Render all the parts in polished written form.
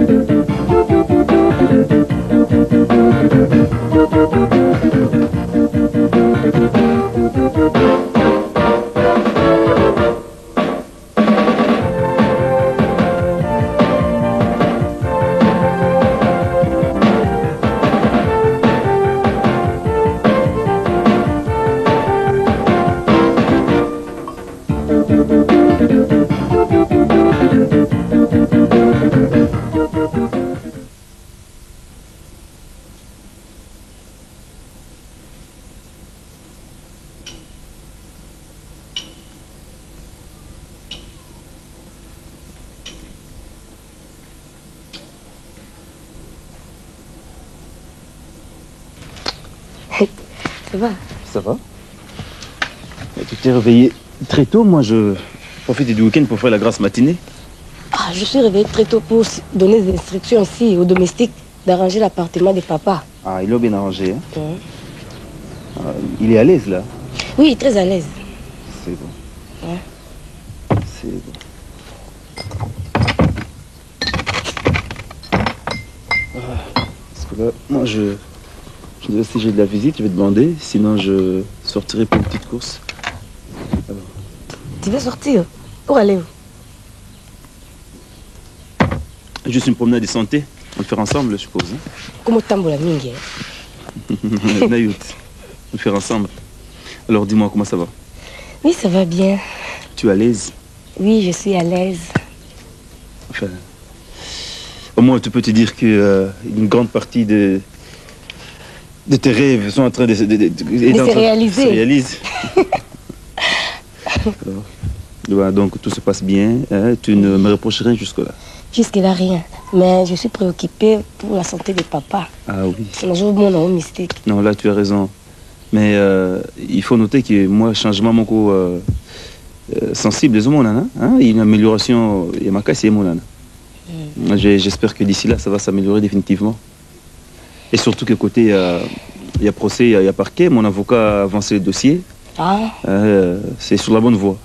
Ça va? Ça va. Tu t'es réveillé très tôt, moi je profite du week-end pour faire la grasse matinée. Ah, je suis réveillée très tôt pour donner des instructions aussi aux domestiques d'arranger l'appartement de papa. Ah, il l'a bien arrangé, hein? Il est à l'aise là? Oui, très à l'aise. C'est bon. Ouais. C'est bon. Parce que là, moi si j'ai de la visite, je vais demander, sinon je sortirai pour une petite course. Alors. Tu veux sortir? Où allez-vous? Juste une promenade de santé. On va le faire ensemble, je suppose. Hein? Comment tambour la mingue? Nayout, on va le faire ensemble. Alors dis-moi, comment ça va? Oui, ça va bien. Tu es à l'aise? Oui, je suis à l'aise. Enfin, au moins, tu peux te dire que une grande partie de tes rêves sont en train de se réaliser. Se réalisent. Ouais, donc tout se passe bien. Hein? Tu ne me reproches rien jusque-là? Jusque-là, rien. Mais je suis préoccupée pour la santé de papa. Ah oui. Un jour, mon nom mystique. Non, là, tu as raison. Mais il faut noter que moi, changement mon coup sensible, les hommes, hein? Une amélioration, il y a ma casse, mon nana. J'espère que d'ici là, ça va s'améliorer définitivement. Et surtout que côté, il y a procès, il y a parquet, mon avocat a avancé le dossier. Ah. C'est sur la bonne voie.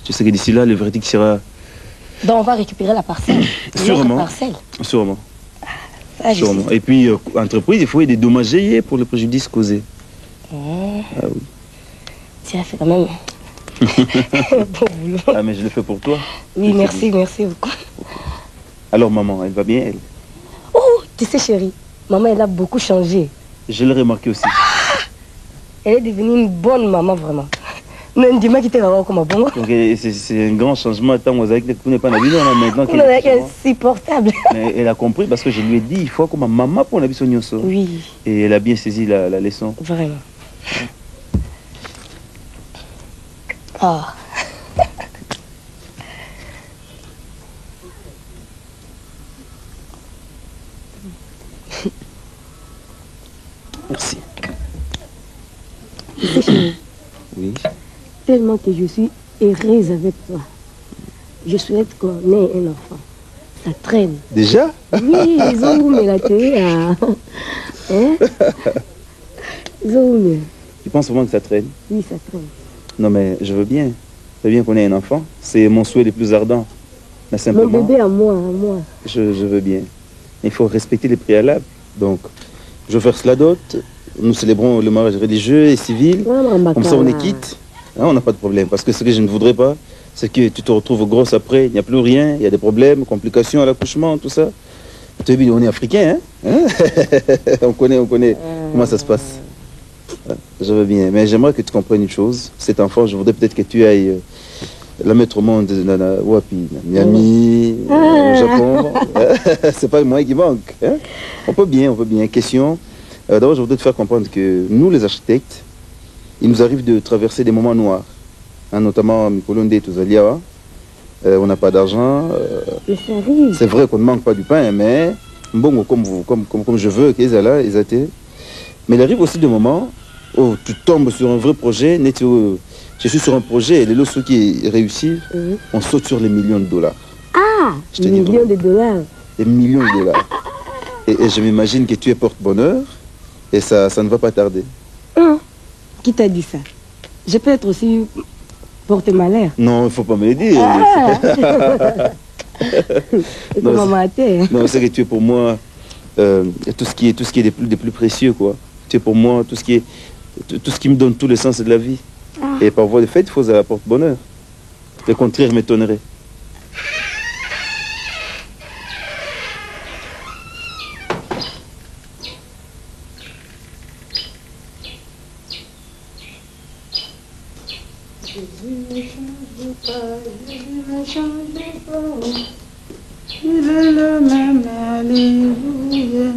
Je sais que d'ici là, le verdict sera... Donc on va récupérer la parcelle. Sûrement. Parcelle. Sûrement. Ah, Sûrement. Et puis, entreprise, il faut des dommages pour le préjudice causé. Ah oui. Tu as fait quand même bon boulot. Ah, mais je le fais pour toi. Oui, merci beaucoup. Alors, maman, elle va bien, elle? Oh, tu sais, chérie, maman, elle a beaucoup changé. Je l'ai remarqué aussi. Elle est devenue une bonne maman, vraiment. Non, dis-moi qui t'es là comme un bon. C'est un grand changement. Tant que vous n'êtes pas navigué, maintenant qu'elle est insupportable. Mais elle a compris parce que je lui ai dit, il faut comme maman pour naviguer son yoso. Oui. Et elle a bien saisi la leçon. Vraiment. Ah. Merci. Oui. Tellement que je suis heureuse avec toi. Je souhaite qu'on ait un enfant. Ça traîne. Déjà? Oui, ils ont où la télé là. Hein? Ils ont où? Tu penses vraiment que ça traîne? Oui, ça traîne. Non mais je veux bien. Je veux bien qu'on ait un enfant. C'est mon souhait le plus ardent. Mais simplement... Mon bébé à moi, à moi. Je veux bien. Il faut respecter les préalables. Donc, je veux faire cela dot. Nous célébrons le mariage religieux et civil. Comme ça, on est quitte. Hein, on n'a pas de problème. Parce que ce que je ne voudrais pas, c'est que tu te retrouves grosse après. Il n'y a plus rien. Il y a des problèmes, complications à l'accouchement, tout ça. Tu sais, on est africain, hein? On connaît comment ça se passe. Je veux bien. Mais j'aimerais que tu comprennes une chose. Cet enfant, je voudrais peut-être que tu ailles la mettre au monde dans Wapi, Miami, au Japon. C'est pas le moyen qui manque. Hein? On peut bien. Question. D'abord, je voudrais te faire comprendre que nous, les architectes, il nous arrive de traverser des moments noirs. Hein, notamment Mikolonde et Touzaliawa. On n'a pas d'argent. C'est vrai qu'on ne manque pas du pain, mais bon, comme je veux qu'ils aient là, ils étaient. Mais il arrive aussi des moments où tu tombes sur un vrai projet. Je suis sur un projet et les lots qui réussissent, on saute sur les millions de dollars. Ah, des millions de dollars. Des millions de dollars. Et je m'imagine que tu es porte-bonheur et ça ne va pas tarder. Qui t'a dit ça? Je peux être aussi porte-malheur. Non, il ne faut pas me le dire. Non, c'est que tu es pour moi tout ce qui est des plus précieux, quoi. Tu es pour moi tout ce qui me donne tout le sens de la vie. Et par voie de fait, il faut que ça apporte bonheur. Le contraire m'étonnerait. Il est le même, alléluia.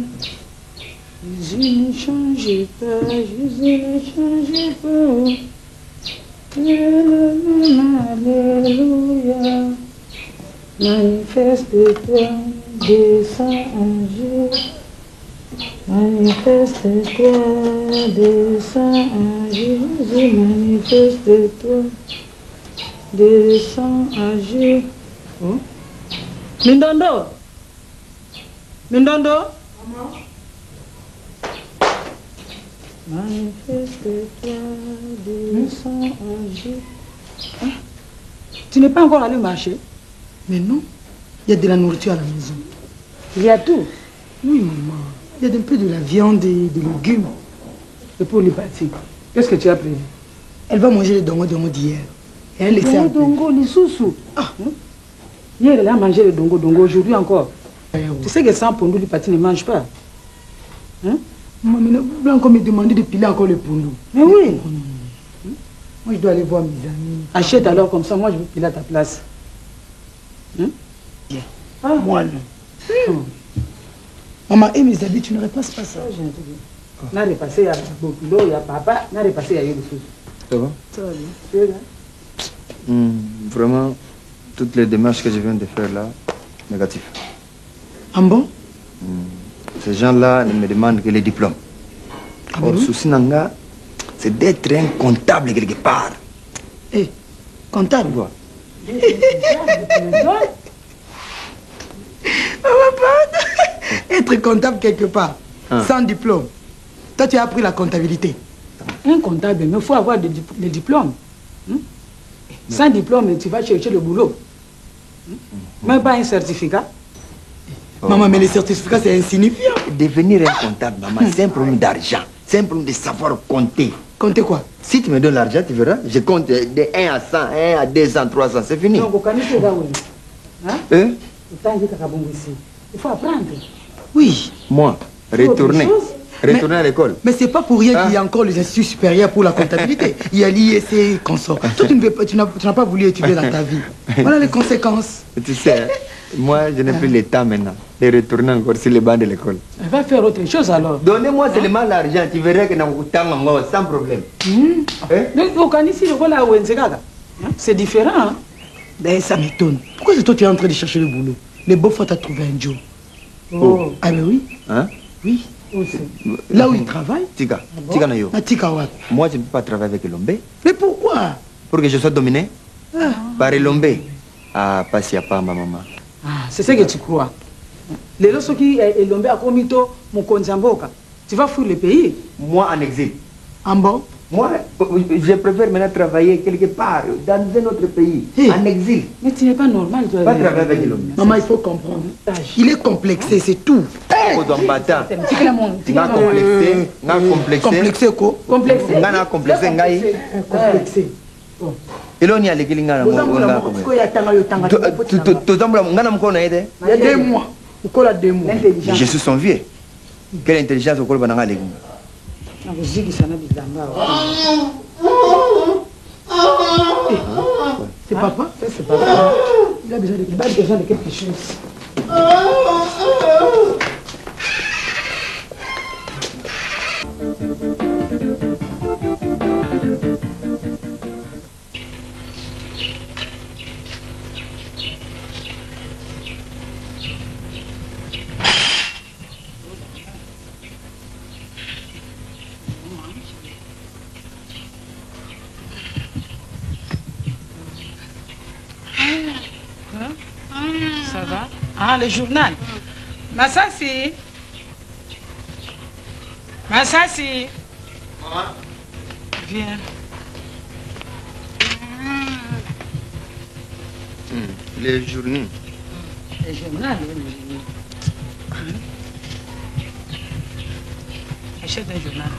Jésus ne change pas, Jésus ne change pas. Il est le même, alléluia. Manifeste-toi, descends en Jésus. Manifeste-toi, descends en Jésus. Manifeste-toi, descends en Jésus. Oh. Mindondo. Mindondo. Maman. Manifeste-toi, descends en Jésus. Hein? Tu n'es pas encore allé marcher? Mais non, il y a de la nourriture à la maison. Il y a tout? Oui, maman. Il y a un peu de la viande et des légumes. Et pour les parties, qu'est-ce que tu as prévu? Elle va manger les dongo d'hier. Et elle les fait un peu. Dongo, les sous-sous. Ah, hier, elle a mangé les dongo, aujourd'hui encore. Tu sais que sans pondou, les parties ne mangent pas. Hein? Maman, mais vous encore me demander de piler encore le pondou. Mais oui. Moi, je dois aller voir mes amis. Achète alors comme ça, moi je vais piler à ta place. Hein? Yeah. Ah. Moi, non. Maman, et mes habits, tu ne repasses pas ça. N'a repassé à Bokilo, il y a papa, n'a repassé à Yélisou. Ça va? Ça va bien. Vraiment, toutes les démarches que je viens de faire là, négatif. Ah bon? Ces gens-là ne me demandent que les diplômes. Ah Or, bon? souci nanga, c'est d'être un comptable quelque part. Eh, comptable? Quoi? Être comptable quelque part, sans diplôme. Toi, tu as appris la comptabilité. Un comptable, mais il faut avoir des diplômes. Sans diplôme, tu vas chercher le boulot. Même pas un certificat. Maman, mais les certificats, c'est insignifiant. Devenir un comptable, maman, c'est un problème d'argent. C'est un problème de savoir compter. Compter quoi? Si tu me donnes l'argent, tu verras, je compte de 1 à 100, 1 à 200, 300, c'est fini. Donc, au Canada, il faut apprendre. Oui. Moi, retourner à l'école. Mais c'est pas pour rien qu'il y a encore les instituts supérieurs pour la comptabilité. Il y a l'IEC et consorts. Toi, tu n'as pas voulu étudier dans ta vie. Voilà les conséquences. Tu sais, moi, je n'ai plus le temps maintenant de retourner encore sur les bancs de l'école. Elle va faire autre chose alors. Donnez-moi seulement l'argent, tu verras que sans problème. Au Canada, c'est différent. Hein? D'ailleurs, ça m'étonne. Pourquoi c'est toi qui es en train de chercher le boulot? Les beaux-frères t'ont trouvé un job. Oh. Ah mais oui. Hein? Oui. Là où il travaille. Tika. Tika Nayo. Tika Wat. Moi, je ne peux pas travailler avec Lombe. Mais pourquoi? Pour que je sois dominé par Lombe. Ah, pas si à pas ma maman. Ah, c'est ce que tu crois. Les autres qui est Lombe à Komito, mon Konzamboka. Tu vas fuir le pays. Moi, en exil. En bon? Moi, je préfère maintenant travailler quelque part, dans un autre pays, en exil. Mais tu n'es pas normal, toi. Pas travailler avec l'homme. Maman, il faut comprendre. Il est complexé, c'est tout. Complexé quoi? Complexé. Complexé. Eloni a l'église ngana il y a 2 mois. Je suis son vieux. Quelle intelligence au col bananga l'église. C'est papa? C'est papa. Il a besoin de quelque chose. Ça va? Ah, le journal. Massassi. Massassi. Viens. Les journées. Le journal, achète un journal.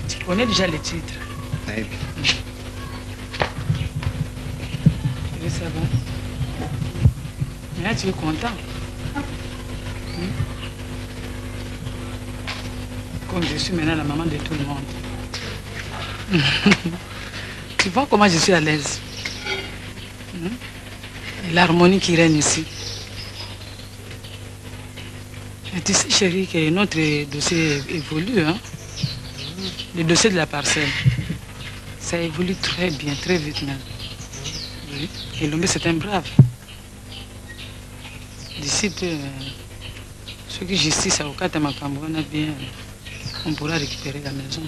Tu connais déjà les titres. Oui. Tu veux savoir? Mais là, tu es content. Comme je suis maintenant la maman de tout le monde. Tu vois comment je suis à l'aise. L'harmonie qui règne ici. Et tu sais, chérie, que notre dossier évolue. Hein? Le dossier de la parcelle. Ça évolue très bien, très vite même. Oui. Et l'homme, c'est un brave. D'ici peu, ceux qui justice à Okata Makambo, on pourra récupérer la maison.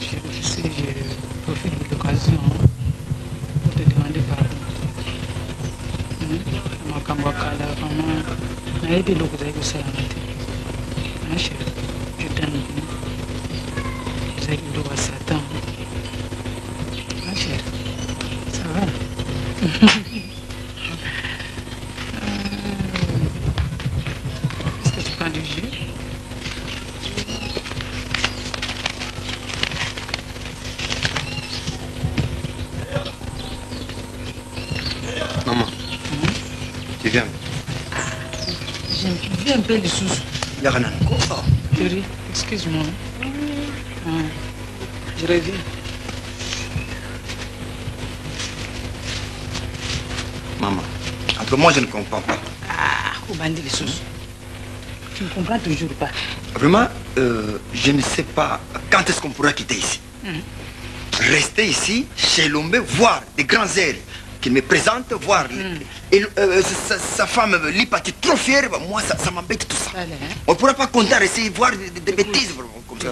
Je profite de l'occasion pour te demander pardon. Makambo Kala, vraiment, n'a été l'eau que vous avez aussi à la matin. Je t'aime. Vous avez l'eau à Satan. Ma chérie, ça va? Est-ce que tu prends du jus? Maman, tu viens? J'ai vu un peu de sous. Yaranan. Chérie, excuse-moi. Je reviens. Maman, entre moi, je ne comprends pas. Ah, au bandit les sous. Tu ne comprends toujours pas. Vraiment, je ne sais pas quand est-ce qu'on pourra quitter ici. Rester ici, chez Lombe, voir des grands airs qu'il me présente, voir sa femme Lipati trop fière, moi ça m'embête tout ça. Allez, hein? On ne pourra pas compter rester voir des bêtises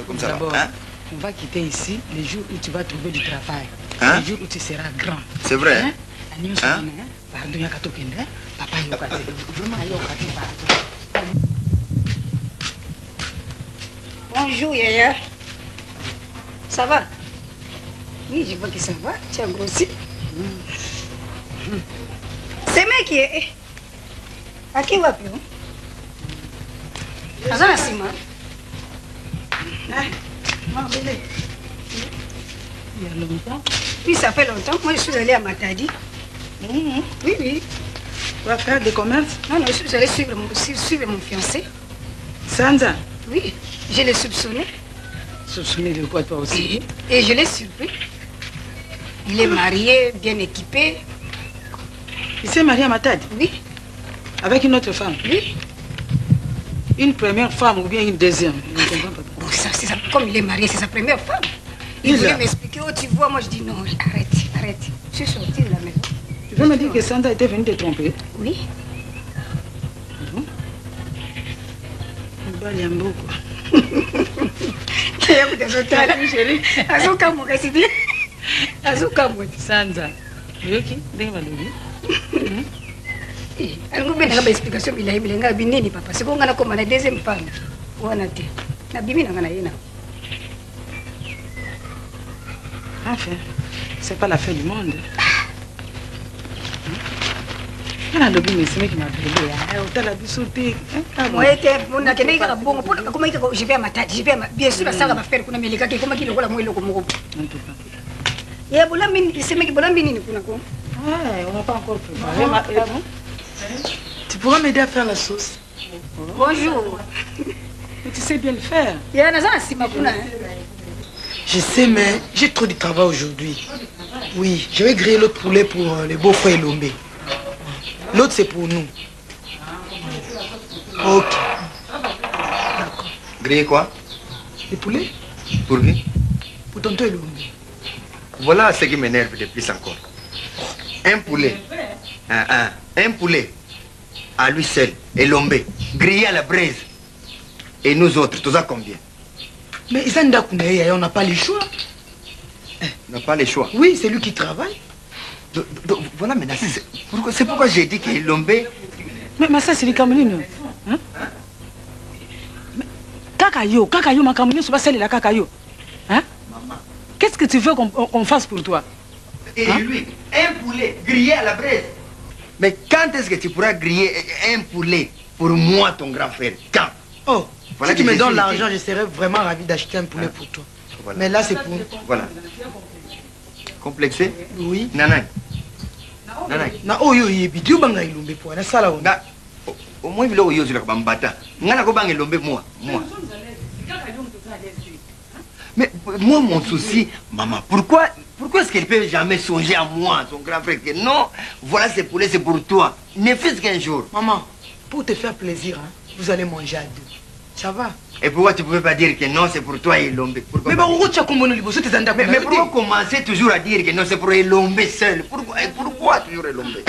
comme ça. D'abord, Hein? on va quitter ici le jour où tu vas trouver du travail. Hein? Le jour où tu seras grand. C'est vrai. Hein? Hein? Pardon, papa yokate. Vraiment yokate, pardon. Bonjour, Yaya. Ça va? Oui, je vois que ça va. Tu as grossi. C'est moi qui est. À qui va plus? Azana Sima. Il y a longtemps. Oui, ça fait longtemps. Moi, je suis allée à Matadi. Oui, oui. Tu vas faire des commerces? Non, non, je suis allée suivre mon fiancé. Sanza. Oui, je l'ai soupçonné. Soupçonné de quoi toi aussi? Et je l'ai surpris. Il est marié, bien équipé. Il s'est marié à Matad? Oui. Avec une autre femme? Oui. Une première femme ou bien une deuxième? Je ne comprends pas. Bon, ça, comme il est marié, c'est sa première femme. Il voulait m'expliquer, oh tu vois, moi je dis non, arrête. Je suis sortie de la maison. Tu veux me dire que Santa était venue te tromper? Oui. Baliambo quoi. Sanza. Yoki, denga malobi. Alingo bena ngaba explication bila nga binini papa. Siko ngana ko mana deuxième femme. Wana te. Na bibi ngana yena. Enfin, c'est pas la fin du monde. Ana lobi mais c'est mec qui m'a appelé. Ah, otala bisoté. Moi était mon akene ka bongo pour comment je vais à Matadi, bien sûr ça va faire kuna meleka ke comment kilo kola moi loko moko. En tout cas. Ya bolambi c'est mec bolambi nini kuna ko. Ouais, on n'a pas encore préparé. Tu pourras m'aider à faire la sauce? Bonjour. Mais tu sais bien le faire. Ya nazana sima kuna. Je sais, mais j'ai trop de travail aujourd'hui. Oui, je vais griller l'autre poulet pour les beaux-frères Lombe. L'autre, c'est pour nous. Ok. D'accord. Griller quoi? Les poulets? Pour qui? Pour tonton Lombe. Voilà ce qui m'énerve de plus encore. Un poulet. Un poulet. À lui seul. Et Lombe. Grillé à la braise. Et nous autres, tout ça combien? Mais Isanda Kounaï, on n'a pas le choix. On n'a pas le choix. Oui, c'est lui qui travaille. Voilà maintenant. C'est pourquoi j'ai dit que Lombe... Mais ça, c'est les Camerounais. Hein? Kakayo, ma Camerounais, c'est pas celle de la Kakayo. Hein? Qu'est-ce que tu veux qu'on fasse pour toi? Et lui, un poulet grillé à la braise. Mais quand est-ce que tu pourras griller un poulet pour moi, ton grand frère? Quand? Oh, voilà, si tu me donnes l'argent, je serais vraiment ravi d'acheter un poulet pour toi. Voilà. Mais là, c'est pour... Voilà. Complexé? Oui. Nanai. Nanai. Oh, yo, yo, bidiou banga ilombe pour la salle. Au moins, il y a eu bambata. Ngana ko banga ilombe moi. Mais moi, mon souci, maman, pourquoi est-ce qu'elle peut jamais songer à moi, son grand frère? Que non, voilà ces poulets, c'est pour toi. Ne fais-ce qu'un jour. Maman, pour te faire plaisir, hein, vous allez manger à deux. Ça va? Et pourquoi tu ne pouvais pas dire que non, c'est pour toi et Elombe? Mais pourquoi tu as combiné les bosses? Mais pourquoi commencer toujours à dire que non, c'est pour Elombe seul? Pourquoi toujours Elombe?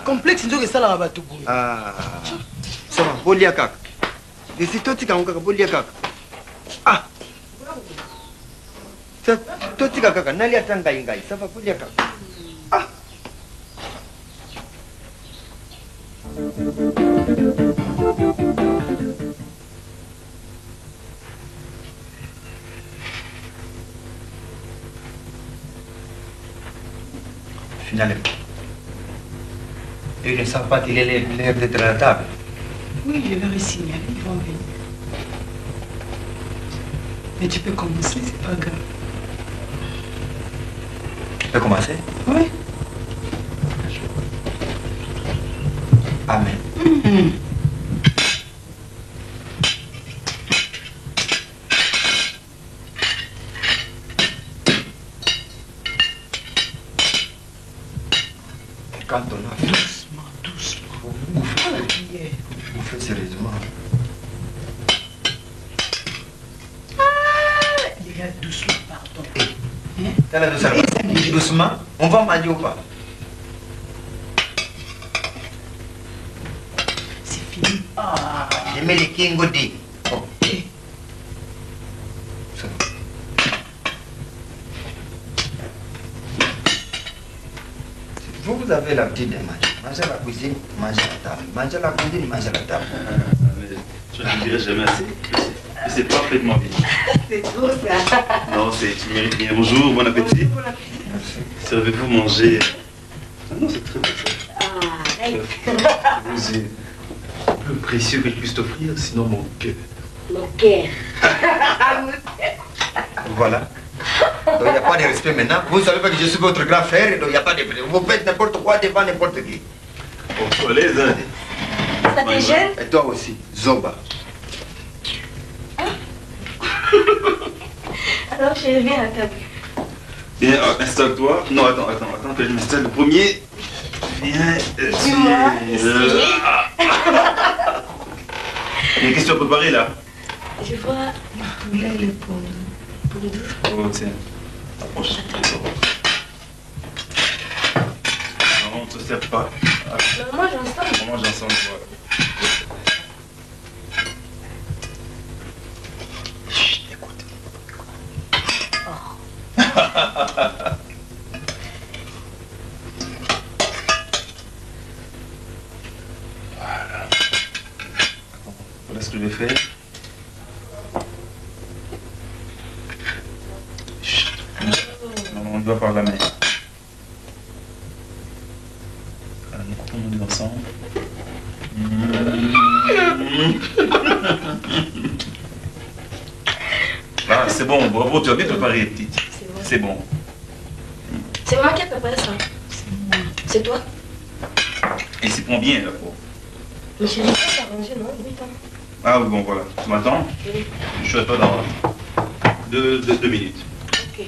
Complexe, c'est ça la bateau. Ah, ça va, Bolia Kak. Et c'est toi qui as Bolia Kak. Ah, toi qui as Kaka, Nalia Tangaïngaï, ça va, Bolia Kak. Ah. Finalement. Ils ne savent pas qu'il est l'heure d'être à la table. Oui, je leur ai signalé, ils vont venir. Mais tu peux commencer, c'est pas grave. Tu peux commencer? Oui. Amen. Quand on a Doucement, doucement. Vous faites sérieusement. Les gars, doucement, pardon. Doucement, on va manger ou pas? C'est fini. Ah, je mets les kingodi. Ok. Ça va. Vous avez l'habitude de manger. Manger à la cuisine, manger à la table. Manger à la cuisine, manger à la table. Je ne dirai jamais assez. C'est parfaitement bien. C'est trop ça. Non, tu mérites bien. Bonjour, bon appétit. Merci. Servez-vous manger. Ah non, c'est très bien ça. Vous êtes le plus précieux que je puisse t'offrir, sinon mon cœur. Mon cœur. Voilà. Donc il n'y a pas de respect maintenant. Vous ne savez pas que je suis votre grand frère, donc il n'y a pas de... Vous faites n'importe quoi devant n'importe qui. Bon, allez, hein. Ça te gêne? Et toi aussi, Zoba. Alors je reviens à table. Bien, installe-toi. Non, attends, que je m'installe le premier. Viens. Dis-moi. Mais qu'est-ce que tu as préparé là? Je vois le poulet pour douce. Oh, tiens. Approche. Non, on ne te sert pas. On mange ensemble. On mange ensemble, voilà. Chut, écoute. Voilà. Voilà ce que je vais faire. Chut. Non, on doit par la main. Voilà, nous coupons nos deux ensemble. Ah, c'est bon, bravo, tu as bien préparé, petite. C'est bon. C'est moi qui ai préparé ça. C'est toi? Et c'est pour bien, là, pour. Mais je n'ai pas arrangé, non? Oui, attends. Ah oui, bon, voilà. Tu m'attends? Oui. Je suis à toi dans 2 minutes. Ok.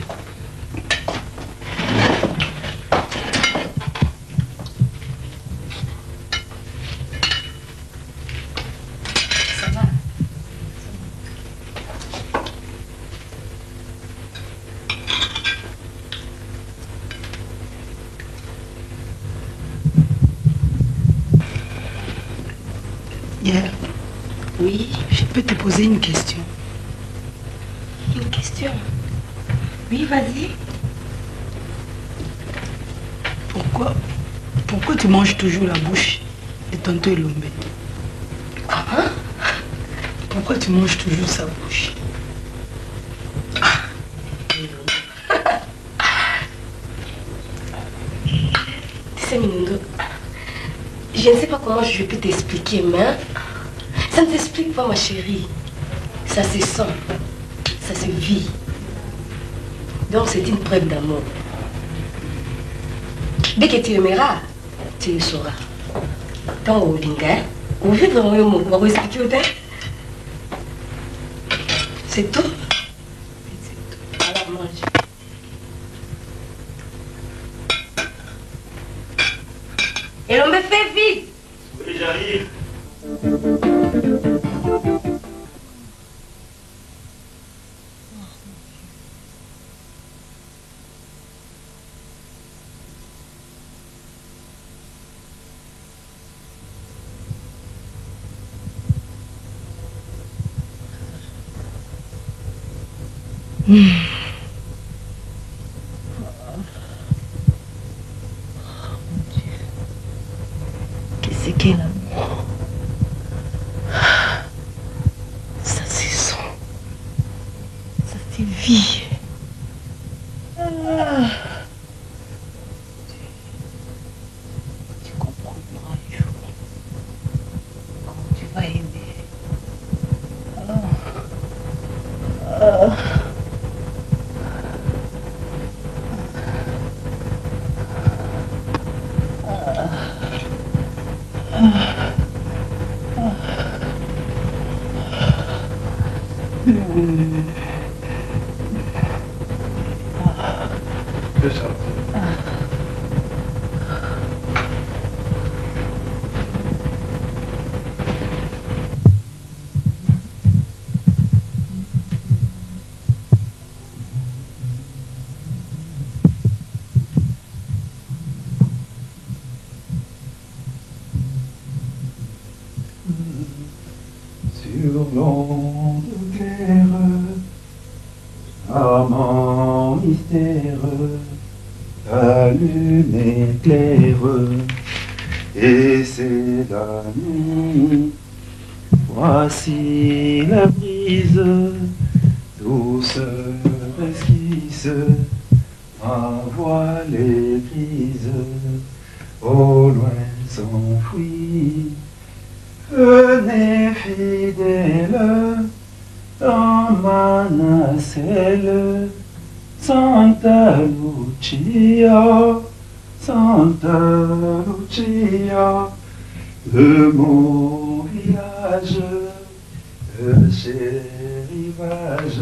Ça va. Hier, Oui, je peux te poser une question. une question. Oui, vas-y. Pourquoi tu manges toujours la bouche de tonton Elombe? Hein? Pourquoi tu manges toujours sa bouche? Tu sais, Minundo, je ne sais pas comment je peux t'expliquer, mais ça ne t'explique pas, ma chérie. Ça se sent, ça se vit. Donc c'est une preuve d'amour. Dès que tu aimeras, tu le sauras. Donc, au vingé, au vivre dans le monde, on va expliquer au temps. C'est tout. C'est tout. Alors mange. Et l'on me fait vite. Oui, j'arrive. Qu'est-ce qu'est l'amour? Ça se sent. Ça se vit. Tu comprendras un jour comment tu vas aimer. C'est ça. Sur l'onde claire, amant mystère, la lune éclaire, et c'est la nuit. Voici la brise, douce esquisse, ma voile est grise, au loin s'enfuit. Venez fidèle dans ma nacelle, Santa Lucia, Santa Lucia, de mon village, chez rivage,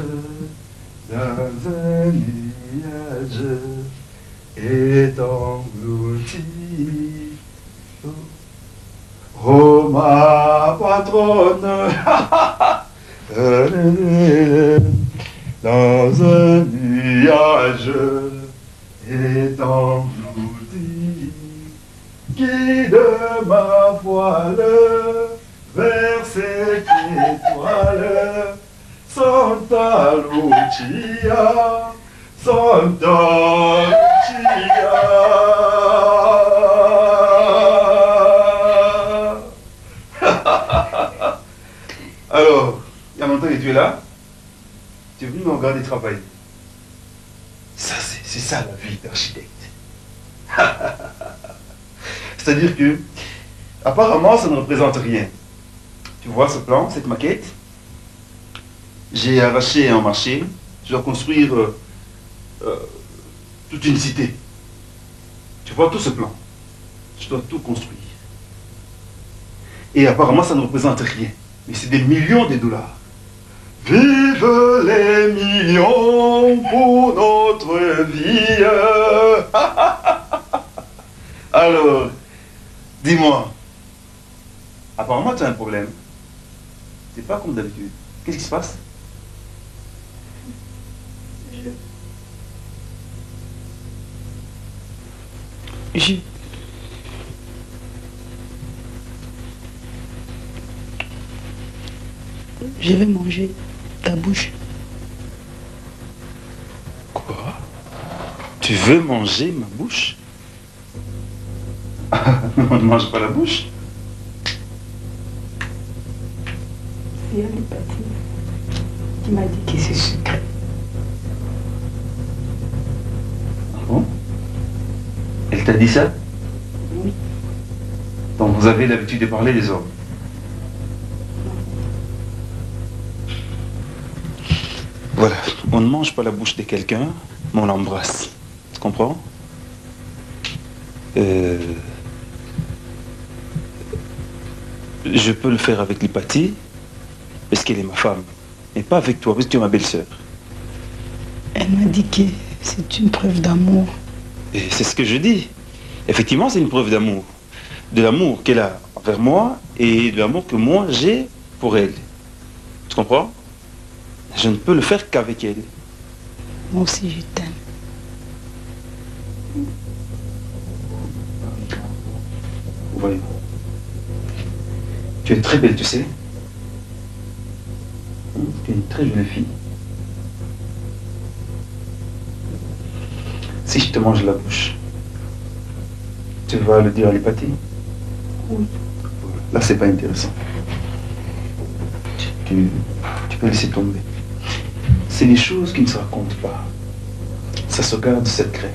dans un nuage, est englouti. Oh ma patronne, dans un nuage est englouti, guide ma voile vers cette étoile, Santa Lucia, Santa Lucia. Alors, il y a longtemps que tu es là. Tu es venu me regarder travailler. Ça, c'est ça la vie d'architecte. C'est-à-dire que, apparemment, ça ne représente rien. Tu vois ce plan, cette maquette? J'ai arraché un marché. Je dois construire toute une cité. Tu vois tout ce plan? Je dois tout construire. Et apparemment, ça ne représente rien. Mais c'est des millions de dollars. Vive les millions pour notre vie. Alors, dis-moi, apparemment tu as un problème. C'est pas comme d'habitude. Qu'est-ce qui se passe? Je vais manger ta bouche. Quoi? Tu veux manger ma bouche? On ne mange pas la bouche. C'est Ali Pati qui m'a dit que c'est secret. Ah bon? Elle t'a dit ça? Donc vous avez l'habitude de parler des hommes. Voilà, on ne mange pas la bouche de quelqu'un, mais on l'embrasse. Tu comprends? Je peux le faire avec l'Hypatie, parce qu'elle est ma femme, mais pas avec toi, parce que tu es ma belle-sœur. Elle m'a dit que c'est une preuve d'amour. Et c'est ce que je dis. Effectivement, c'est une preuve d'amour. De l'amour qu'elle a envers moi et de l'amour que moi j'ai pour elle. Tu comprends? Je ne peux le faire qu'avec elle. Moi aussi, je t'aime. Oui. Tu es très belle, tu sais. Tu es une très jolie fille. Si je te mange la bouche, tu vas le dire à l'Hypatie? Oui. Là, c'est pas intéressant. Tu peux laisser tomber. C'est des choses qui ne se racontent pas. Ça se garde secret.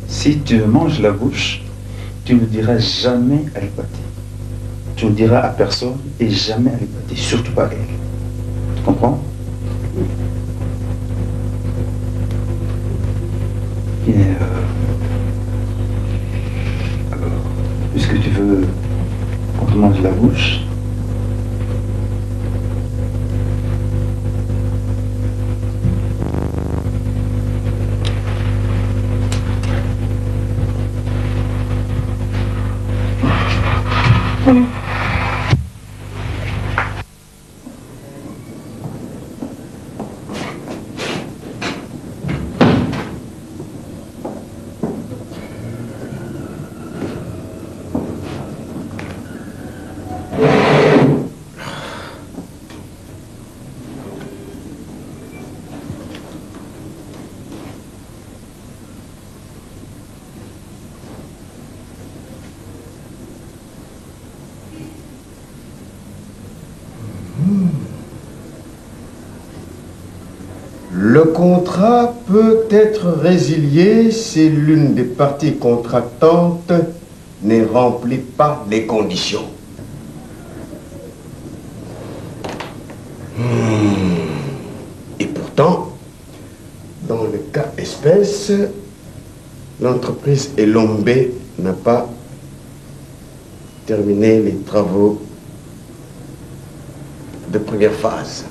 Si tu me manges la bouche, tu ne le diras jamais à l'Hypatie. Tu ne le diras à personne et jamais à l'Hypatie, surtout pas à elle. Tu comprends? Et alors, puisque tu veux qu'on te mange la bouche, Le contrat peut être résilié si l'une des parties contractantes ne remplit pas les conditions. Et pourtant, dans le cas espèce, l'entreprise Elombe n'a pas terminé les travaux de première phase.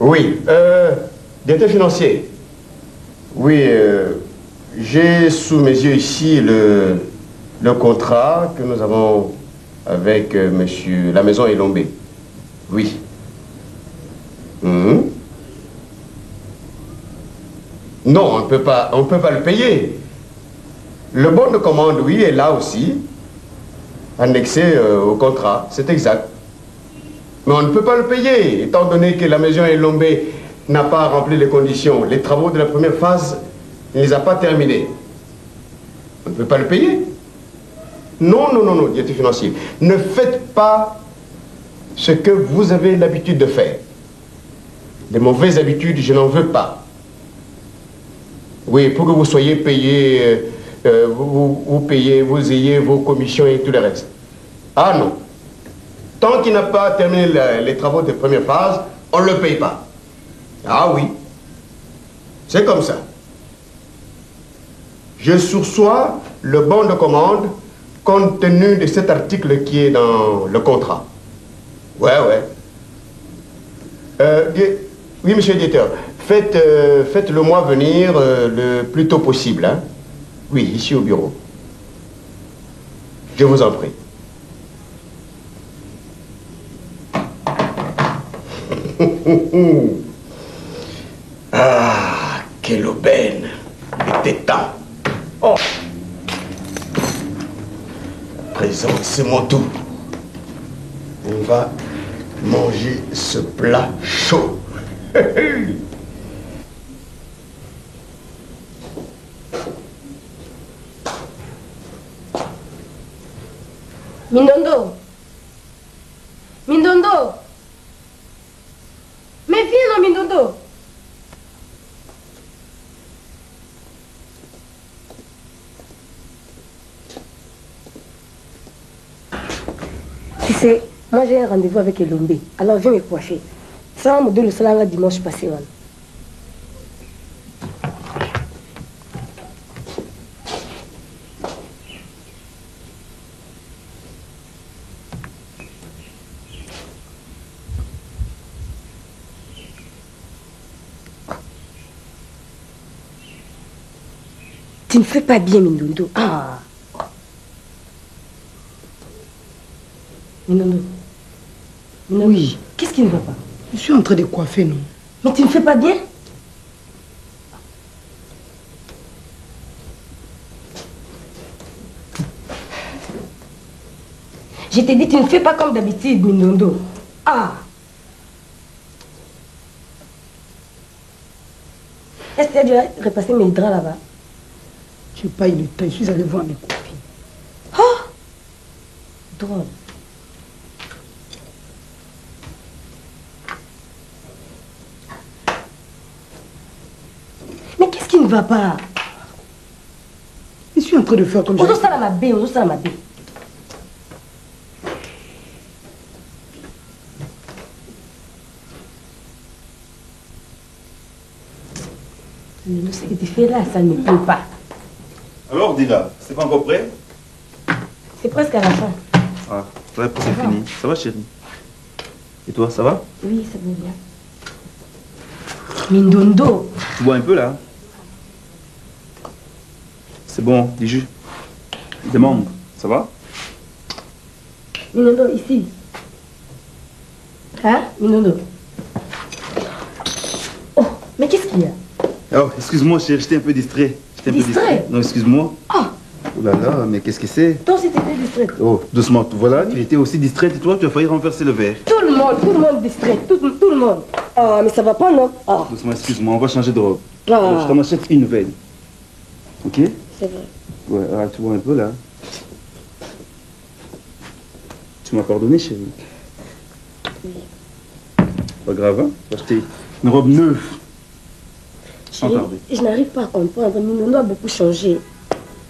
Oui, directeur financier. Oui, j'ai sous mes yeux ici le contrat que nous avons avec monsieur la maison Elombe. Oui. Non, on ne peut pas le payer. Le bon de commande, oui, est là aussi, annexé au contrat, c'est exact. Mais on ne peut pas le payer, étant donné que la maison Elombe n'a pas rempli les conditions. Les travaux de la première phase, il ne les a pas terminés. On ne peut pas le payer. Non, directeur financier. Ne faites pas ce que vous avez l'habitude de faire. Les mauvaises habitudes, je n'en veux pas. Oui, pour que vous soyez payé, vous payez, vous ayez vos commissions et tout le reste. Ah non. Tant qu'il n'a pas terminé les travaux de première phase, on ne le paye pas. Ah oui. C'est comme ça. Je sursois le bon de commande compte tenu de cet article qui est dans le contrat. Ouais. Oui, monsieur le directeur. Faites-le moi venir le plus tôt possible. Hein? Oui, ici au bureau. Je vous en prie. Ah, quelle aubaine. Il était temps. Oh. À présent, c'est mon tour. On va manger ce plat chaud. Mindondo. Mais viens là, Mindondo. Tu sais, moi j'ai un rendez-vous avec Elombe. Alors viens me coiffer. Ça va me donner le salaire dimanche passé. Voilà. Tu ne fais pas bien, Mindondo. Ah. Mindondo. Oui. Qu'est-ce qui ne va pas? Je suis en train de coiffer, non? Mais tu ne fais pas bien? Je t'ai dit, tu ne fais pas comme d'habitude, Mindondo. Ah. Est-ce que tu as déjà repassé mes draps là-bas? Je n'ai pas eu le temps, je suis allé voir mes copines. Oh! Drôle. Mais qu'est-ce qui ne va pas? Je suis en train de faire comme ça. On ça la mabé, on ça la mabé. Ce que tu fais là, ça ne me plaît pas. Alors, dis-là, c'est pas encore prêt? C'est presque à la fin. Ah, ça va, c'est fini. Ça va, chérie? Et toi, ça va? Oui, ça va bien. Mindondo. Tu bois un peu, là? C'est bon, du jus. Des mangues, ça va? Mindondo, ici. Hein, Mindondo? Oh, mais qu'est-ce qu'il y a? Oh, excuse-moi, chérie, j'étais un peu distrait. Distrait? Non, excuse-moi. Oh! Oh là là, mais qu'est-ce que c'est? Toi aussi, tu étais distraite. Oh, doucement, voilà, tu étais aussi distraite et toi, tu as failli renverser le verre. Tout le monde distrait, tout le monde. Ah, mais ça va pas, non? Ah. Doucement, excuse-moi, on va changer de robe. Ah. Je t'en achète une nouvelle. Ok? C'est vrai. Ouais, ah, tu vois un peu là. Tu m'as pardonné, chérie? Oui. Pas grave, hein? Je vais acheter une robe neuve. Chérie, je n'arrive pas à comprendre. Mindondo a beaucoup changé.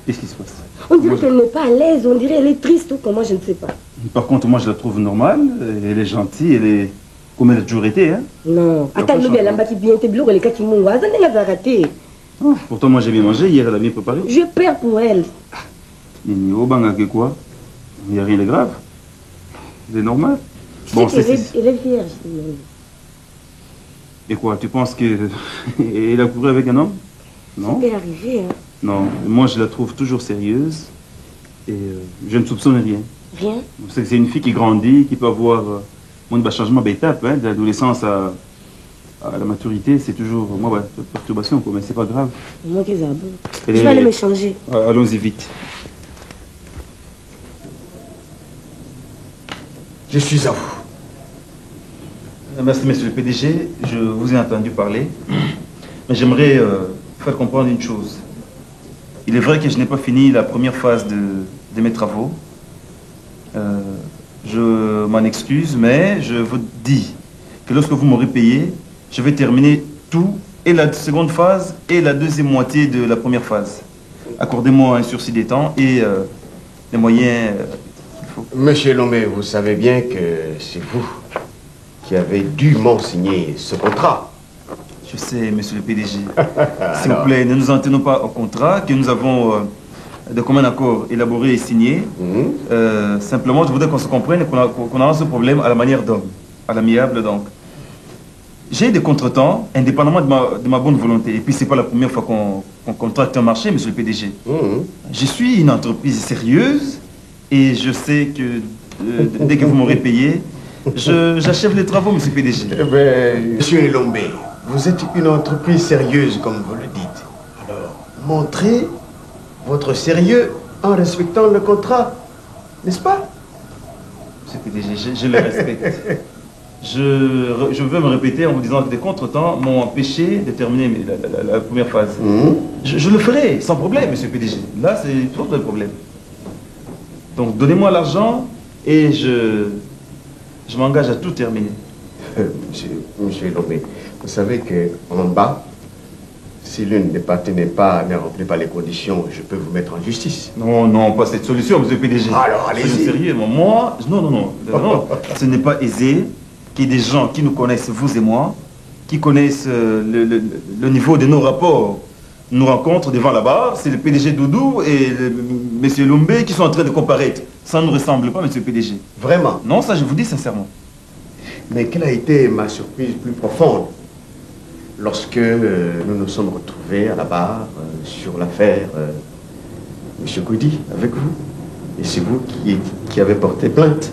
Qu'est-ce qui se passe? On dirait qu'elle n'est pas à l'aise, on dirait qu'elle est triste ou comment, je ne sais pas. Par contre, moi, je la trouve normale. Elle est gentille, elle est comme elle a toujours été, hein? Non. Attends, nous, elle a battu bien tes blocs, les cas qui m'ont raté. Pourtant, moi, j'ai bien mangé. Hier, elle a bien préparé. Je perds pour elle. Nini, au banga, que quoi? Il n'y a rien de grave. C'est normal. Bon, elle est vierge. Et quoi, tu penses qu'elle a couru avec un homme? Non. Ça peut arriver, hein. Non, moi je la trouve toujours sérieuse et je ne soupçonne rien. Rien? C'est une fille qui grandit, qui peut avoir un changement d'étape, hein, de l'adolescence à la maturité, c'est toujours, moi, ouais, perturbation, quoi, mais c'est pas grave. Moi qui bon. Je vais aller me changer. Allons-y vite. Je suis à vous. Merci, monsieur le PDG, je vous ai entendu parler, mais j'aimerais faire comprendre une chose. Il est vrai que je n'ai pas fini la première phase de mes travaux. Je m'en excuse, mais je vous dis que lorsque vous m'aurez payé, je vais terminer tout, et la seconde phase et la deuxième moitié de la première phase. Accordez-moi un sursis des temps et les moyens qu'il faut. Monsieur Lomé, vous savez bien que c'est vous qui avez dûment signé ce contrat. Je sais, monsieur le PDG. S'il vous plaît, ne nous en tenons pas au contrat que nous avons de commun accord élaboré et signé. Simplement, je voudrais qu'on se comprenne et qu'on avance ce problème à la manière d'homme, à l'amiable donc. J'ai des contretemps, indépendamment de ma bonne volonté. Et puis, c'est pas la première fois qu'on contracte un marché, monsieur le PDG. Je suis une entreprise sérieuse et je sais que dès que vous m'aurez payé, j'achève les travaux, monsieur le PDG. Eh bien, monsieur Lombé, vous êtes une entreprise sérieuse, comme vous le dites. Alors, montrez votre sérieux en respectant le contrat, n'est-ce pas? Monsieur le PDG, je le respecte. Je veux me répéter en vous disant que des contretemps m'ont empêché de terminer la première phase. Je le ferai sans problème, monsieur le PDG. Là, c'est pas de problème. Donc, donnez-moi l'argent et je m'engage à tout terminer. Monsieur Lomé, vous savez qu'en bas, Si l'une des parties ne remplit pas les conditions, je peux vous mettre en justice. Non, non, pas cette solution, monsieur le PDG. Alors, allez-y. Soyez sérieux, moi, non, ce n'est pas aisé qu'il y ait des gens qui nous connaissent, vous et moi, qui connaissent le niveau de nos rapports. Nous rencontrent devant la barre, c'est le PDG Doudou et monsieur Lombé qui sont en train de comparaître. Ça ne nous ressemble pas, monsieur le PDG. Vraiment? Non, ça je vous dis sincèrement. Mais quelle a été ma surprise plus profonde lorsque nous nous sommes retrouvés à la barre sur l'affaire monsieur Goudi avec vous. Et c'est vous qui avez porté plainte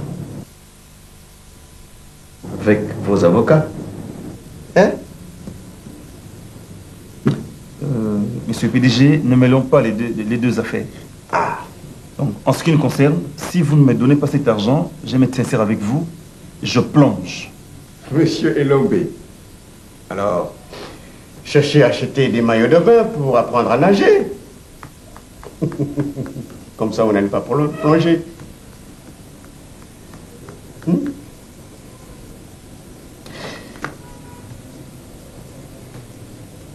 avec vos avocats. Hein? Monsieur le PDG, ne mêlons pas les deux affaires. Ah. Donc, en ce qui nous concerne, si vous ne me donnez pas cet argent, je vais être sincère avec vous, je plonge. Monsieur Elombé, alors, cherchez à acheter des maillots de bain pour apprendre à nager. Comme ça, on n'aime pas pour le plonger.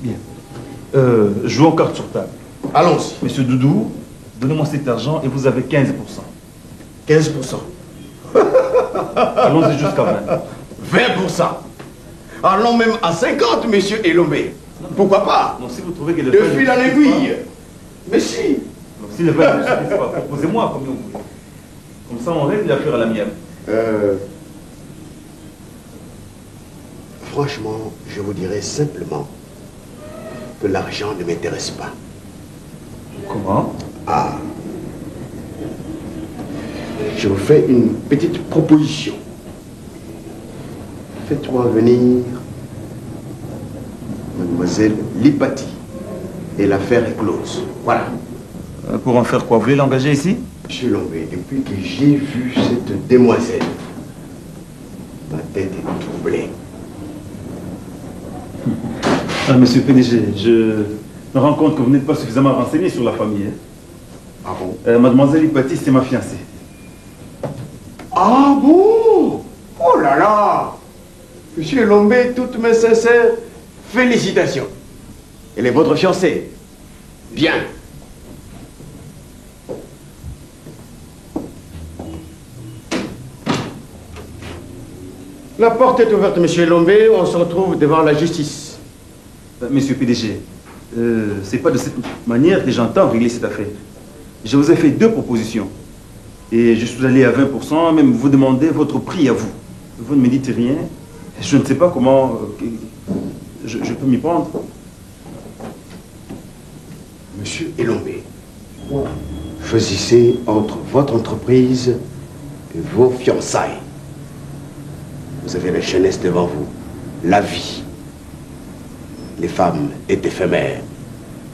Bien. Jouons cartes sur table. Allons-y. Monsieur Doudou, donnez-moi cet argent et vous avez 15%. 15%. Allons-y jusqu'à 20. 20%. Allons même à 50, monsieur Elombé. Pourquoi pas? Non, si vous trouvez que le de fil en aiguille. Mais si. Donc, si le 20 ne suffit pas, proposez-moi combien vous voulez. Comme ça, on règle l'affaire à l'amiable. Franchement, je vous dirais simplement que l'argent ne m'intéresse pas. Comment? Ah. Je vous fais une petite proposition. Faites-moi venir mademoiselle Lipati. Et l'affaire est close. Voilà. Pour en faire quoi? Vous voulez l'engager ici? Monsieur Lombé, depuis que j'ai vu cette demoiselle, ma tête est troublée. Ah, monsieur le PDG, je me rends compte que vous n'êtes pas suffisamment renseigné sur la famille. Hein. Ah bon? Mademoiselle Lipati, c'est ma fiancée. Ah bon? Oh là là! Monsieur Lombé, toutes mes sincères félicitations. Elle est votre fiancée. Bien. La porte est ouverte, monsieur Lombé. On se retrouve devant la justice. Monsieur PDG, c'est pas de cette manière que j'entends régler cette affaire. Je vous ai fait 2 propositions. Et je suis allé à 20%, même vous demandez votre prix à vous. Vous ne me dites rien. Je ne sais pas comment je peux m'y prendre. Monsieur Elombé, choisissez entre votre entreprise et vos fiançailles. Vous avez la jeunesse devant vous, la vie. Les femmes est éphémère,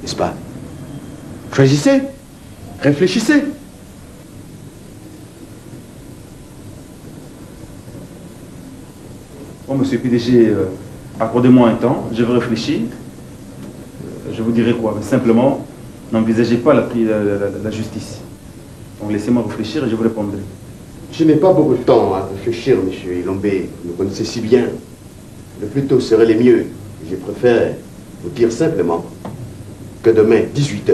n'est-ce pas? Choisissez, réfléchissez. Bon, monsieur PDG, accordez-moi un temps, je vais réfléchir. Je vous dirai quoi, mais simplement, n'envisagez pas la justice. Donc laissez-moi réfléchir et je vous répondrai. Je n'ai pas beaucoup de temps à réfléchir, monsieur Elombé. Vous me connaissez si bien. Le plus tôt serait le mieux. Je préfère vous dire simplement que demain, 18 h,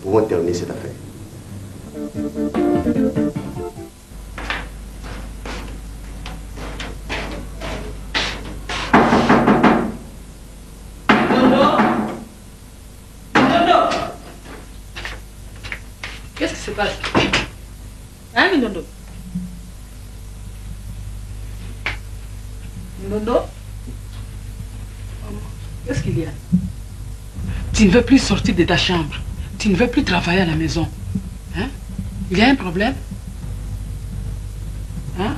pour terminer cette affaire. Qu'est-ce qui se passe? Hein, Minondo? Minondo? Qu'est-ce qu'il y a? Tu ne veux plus sortir de ta chambre. Tu ne veux plus travailler à la maison. Hein? Il y a un problème? Hein?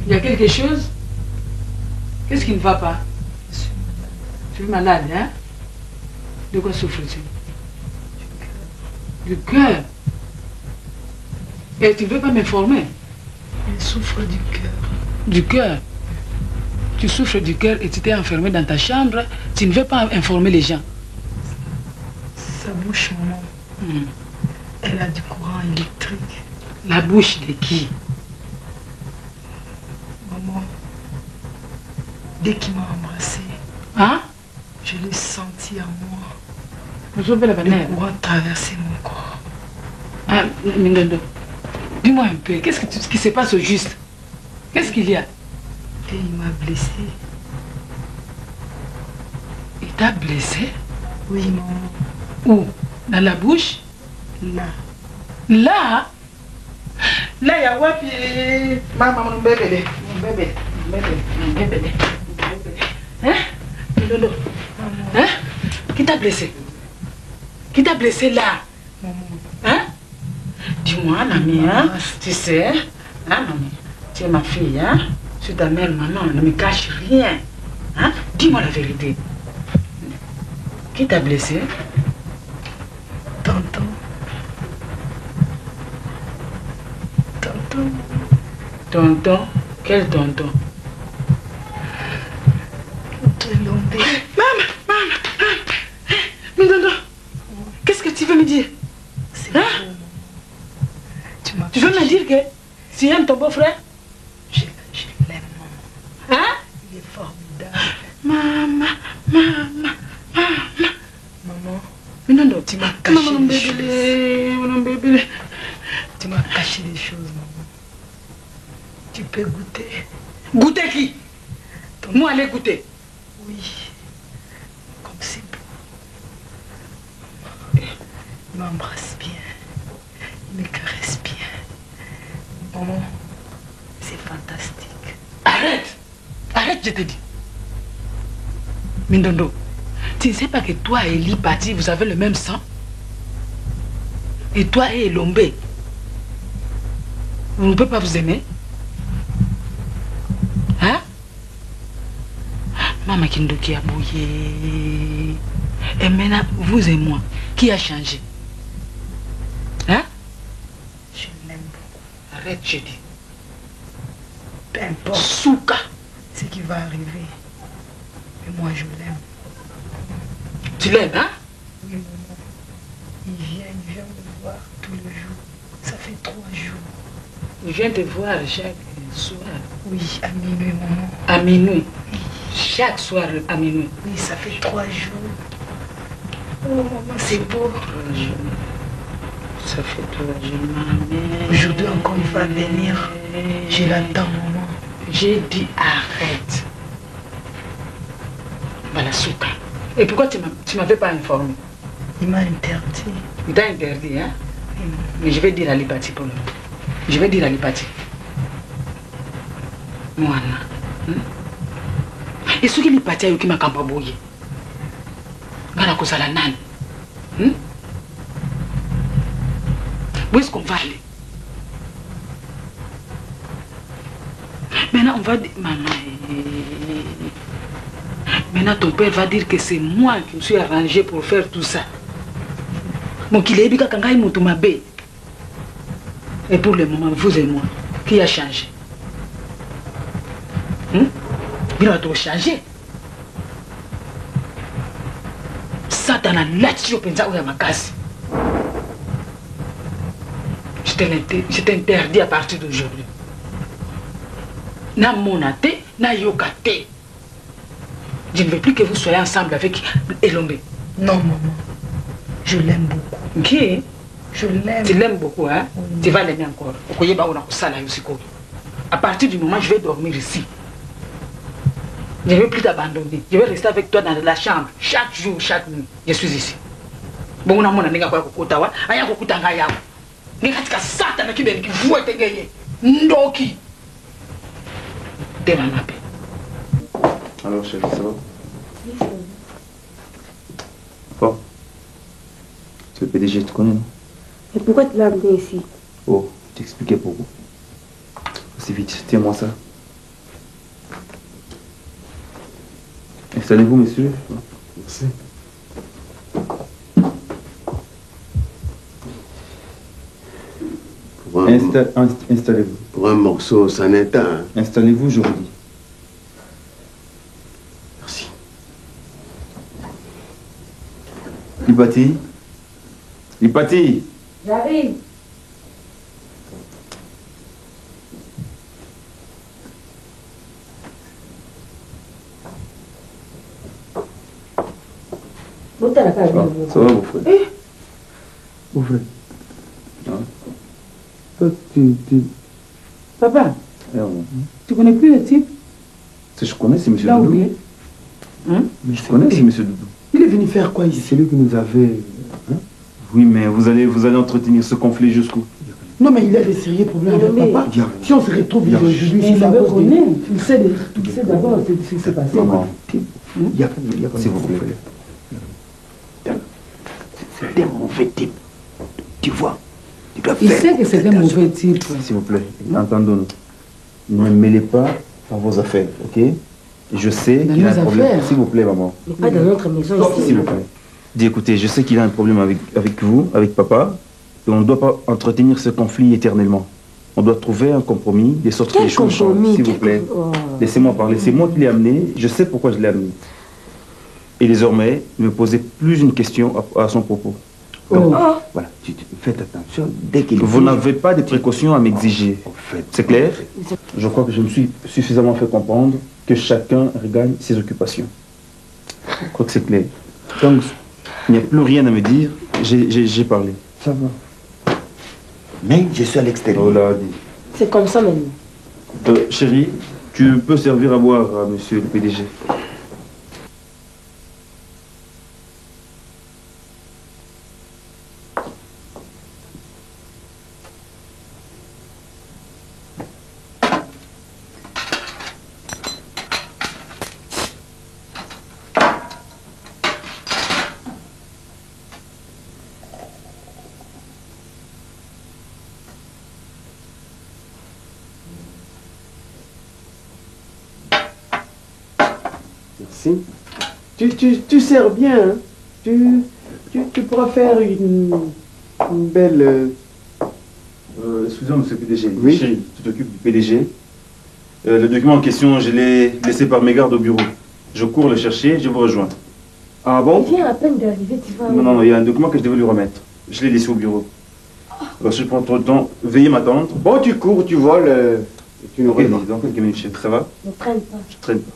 Il y a quelque chose? Qu'est-ce qui ne va pas? Tu es malade, hein? De quoi souffres-tu? Du cœur. Et tu ne veux pas m'informer? Elle souffre du cœur. Du cœur? Tu souffres du cœur et tu t'es enfermé dans ta chambre. Tu ne veux pas informer les gens? Sa bouche, maman. Elle a du courant électrique. La bouche de qui? Maman, dès qu'il m'a embrassée, hein? je l'ai senti partie en moi. Le courant traverser mon corps. Ah, Mindondo, dis-moi un peu, qu'est-ce qui se passe au juste? Qu'est-ce qu'il y a? Et il m'a blessé. Il t'a blessé? Oui, maman. Où? Dans la bouche? Là. Là? Là, il y a wapi. Maman, mon bébé. Hein? Mindondo. Hein? Qui t'a blessé? Qui t'a blessé là? Maman. Hein? Dis-moi, mamie, hein? Tu sais, hein, mamie? Tu es ma fille, hein? Je suis ta mère, maman, ne me cache rien. Hein? Dis-moi la vérité. Qui t'a blessé? Tonton. Tonton. Tonton? Quel tonton? Lombé. Maman! Mindondo, qu'est-ce que tu veux me dire? C'est hein? Beau, tu veux me dire que tu aimes ton beau-frère? Je l'aime, maman. Hein? Il est formidable. Maman. Maman. Mindondo, tu m'as caché mon des choses. Mon bébé. Tu m'as caché des choses, maman. Tu peux goûter. Goûter qui? Moi, aller goûter. Oui. Comme c'est beau. Il m'embrasse bien. Il me caresse bien. Maman, c'est fantastique. Arrête! Arrête, je te dis. Mindondo, tu ne sais pas que toi et Lipati, vous avez le même sang? Et toi et Lombé, vous ne pouvez pas vous aimer? Hein? Maman Kindo qui a bouillé. Et maintenant, vous et moi, qui a changé? Hein? Je l'aime beaucoup. Arrête, je dis. Peu importe Souka. ce qui va arriver. Mais moi, je l'aime. Tu l'aimes, hein? Oui, maman. Il vient me voir tous les jours. Ça fait 3 jours. Il vient te voir chaque soir. Oui, à minuit, maman. À minuit. Chaque soir à minuit. Oui, ça fait 3 jours. Oh, maman, c'est beau. 3 jours. Ça fait 3 jours, maman. Aujourd'hui encore, il va venir. Je l'attends, maman. J'ai dit arrête. Voilà, Souka. Et pourquoi tu ne m'avais pas informé? Il m'a interdit. Il t'a interdit, hein? Mais je vais dire à Lipati pour le moment. Je vais dire à Lipati. Moi, et ce qui Lipati a eu qui m'a campabouillé. Gana kozala nani. Où est-ce qu'on va aller? Maintenant, on va dire... Maman... Maintenant, ton père va dire que c'est moi qui me suis arrangé pour faire tout ça. Mon kilébika kangai mutumabe. Et pour le moment, vous et moi, qui a changé? Il a tout changé. Satan a lâché au pensa ou à ma casse. Je t'interdis à partir d'aujourd'hui. Na monate, na yokate. Je ne veux plus que vous soyez ensemble avec Elombe. Non, maman. Je l'aime beaucoup. Qui? Je l'aime. Tu l'aimes beaucoup, hein? Oui. Tu vas l'aimer encore. À partir du moment où je vais dormir ici, je ne vais plus t'abandonner. Je vais rester avec toi dans la chambre. Chaque jour, chaque nuit. Je suis ici. Bon, on a mon ami qui a kokotawa. Aya kokutanga yao. Nikatika Satan qui vient qui voit te gagner. Ndoki. T'es ma paix. Alors, chérie, ça va? Bon. C'est le PDG, tu connais, non? Et pourquoi tu l'as amené ici? Oh, t'expliquais pourquoi. C'est vite, tiens-moi ça. Installez-vous, messieurs. Merci. Installez-vous. Pour un morceau, ça n'est un. Installez-vous, je vous dis. Merci. Lipati. Lipati. J'arrive. Ça va, mon frère? Mon frère. Toi, Papa, tu connais plus le type? Je connais, c'est monsieur Là, Doudou. oublié. Hein? Je connais, c'est monsieur Doudou. Il est venu faire quoi ici? C'est lui qui nous avait... Hein? Oui, mais vous allez entretenir ce conflit jusqu'où? Non, mais il a des sérieux problèmes avec papa. Si on se retrouve aujourd'hui, il savait connaître. Il sait d'abord ce qui s'est passé. S'il vous plaît. C'est un mauvais type. Tu vois? Il sait que c'est un mauvais type. S'il vous plaît, entendons-nous. Ne me mêlez pas dans vos affaires, ok? Je sais qu'il a un problème. S'il vous plaît, maman. Mais pas dans notre maison ici. S'il vous plaît. Dis, écoutez, je sais qu'il a un problème avec vous, avec papa, et on ne doit pas entretenir ce conflit éternellement. On doit trouver un compromis, de sorte que les choses changent, s'il vous plaît. Laissez-moi parler. C'est moi qui l'ai amené, je sais pourquoi je l'ai amené. Et désormais, ne me posez plus une question à son propos. Donc, voilà, faites attention dès qu'il... Vous n'avez pas de précautions à m'exiger. C'est clair? Je crois que je me suis suffisamment fait comprendre que chacun regagne ses occupations. Je crois que c'est clair. Donc, il n'y a plus rien à me dire, j'ai parlé. Ça va. Mais je suis à l'extérieur. Oh là, C'est comme ça maintenant. Chérie, tu peux servir à boire à monsieur le PDG. Merci. Tu sers bien, hein? Tu pourras faire une belle... Excusez-moi, monsieur le PDG. Oui. Chérie, tu t'occupes du PDG. Le document en question, je l'ai laissé par mégarde au bureau. Je cours le chercher, je vous rejoins. Ah bon? Il vient à peine d'arriver, tu vois. Non, il y a un document que je devais lui remettre. Je l'ai laissé au bureau. Alors, si je prends trop de temps, veuillez m'attendre. Bon, tu cours, tu voles, et tu nous Ok, rejoins. dans quelques minutes, chérie. Ça va? Ne traîne pas. Je traîne pas.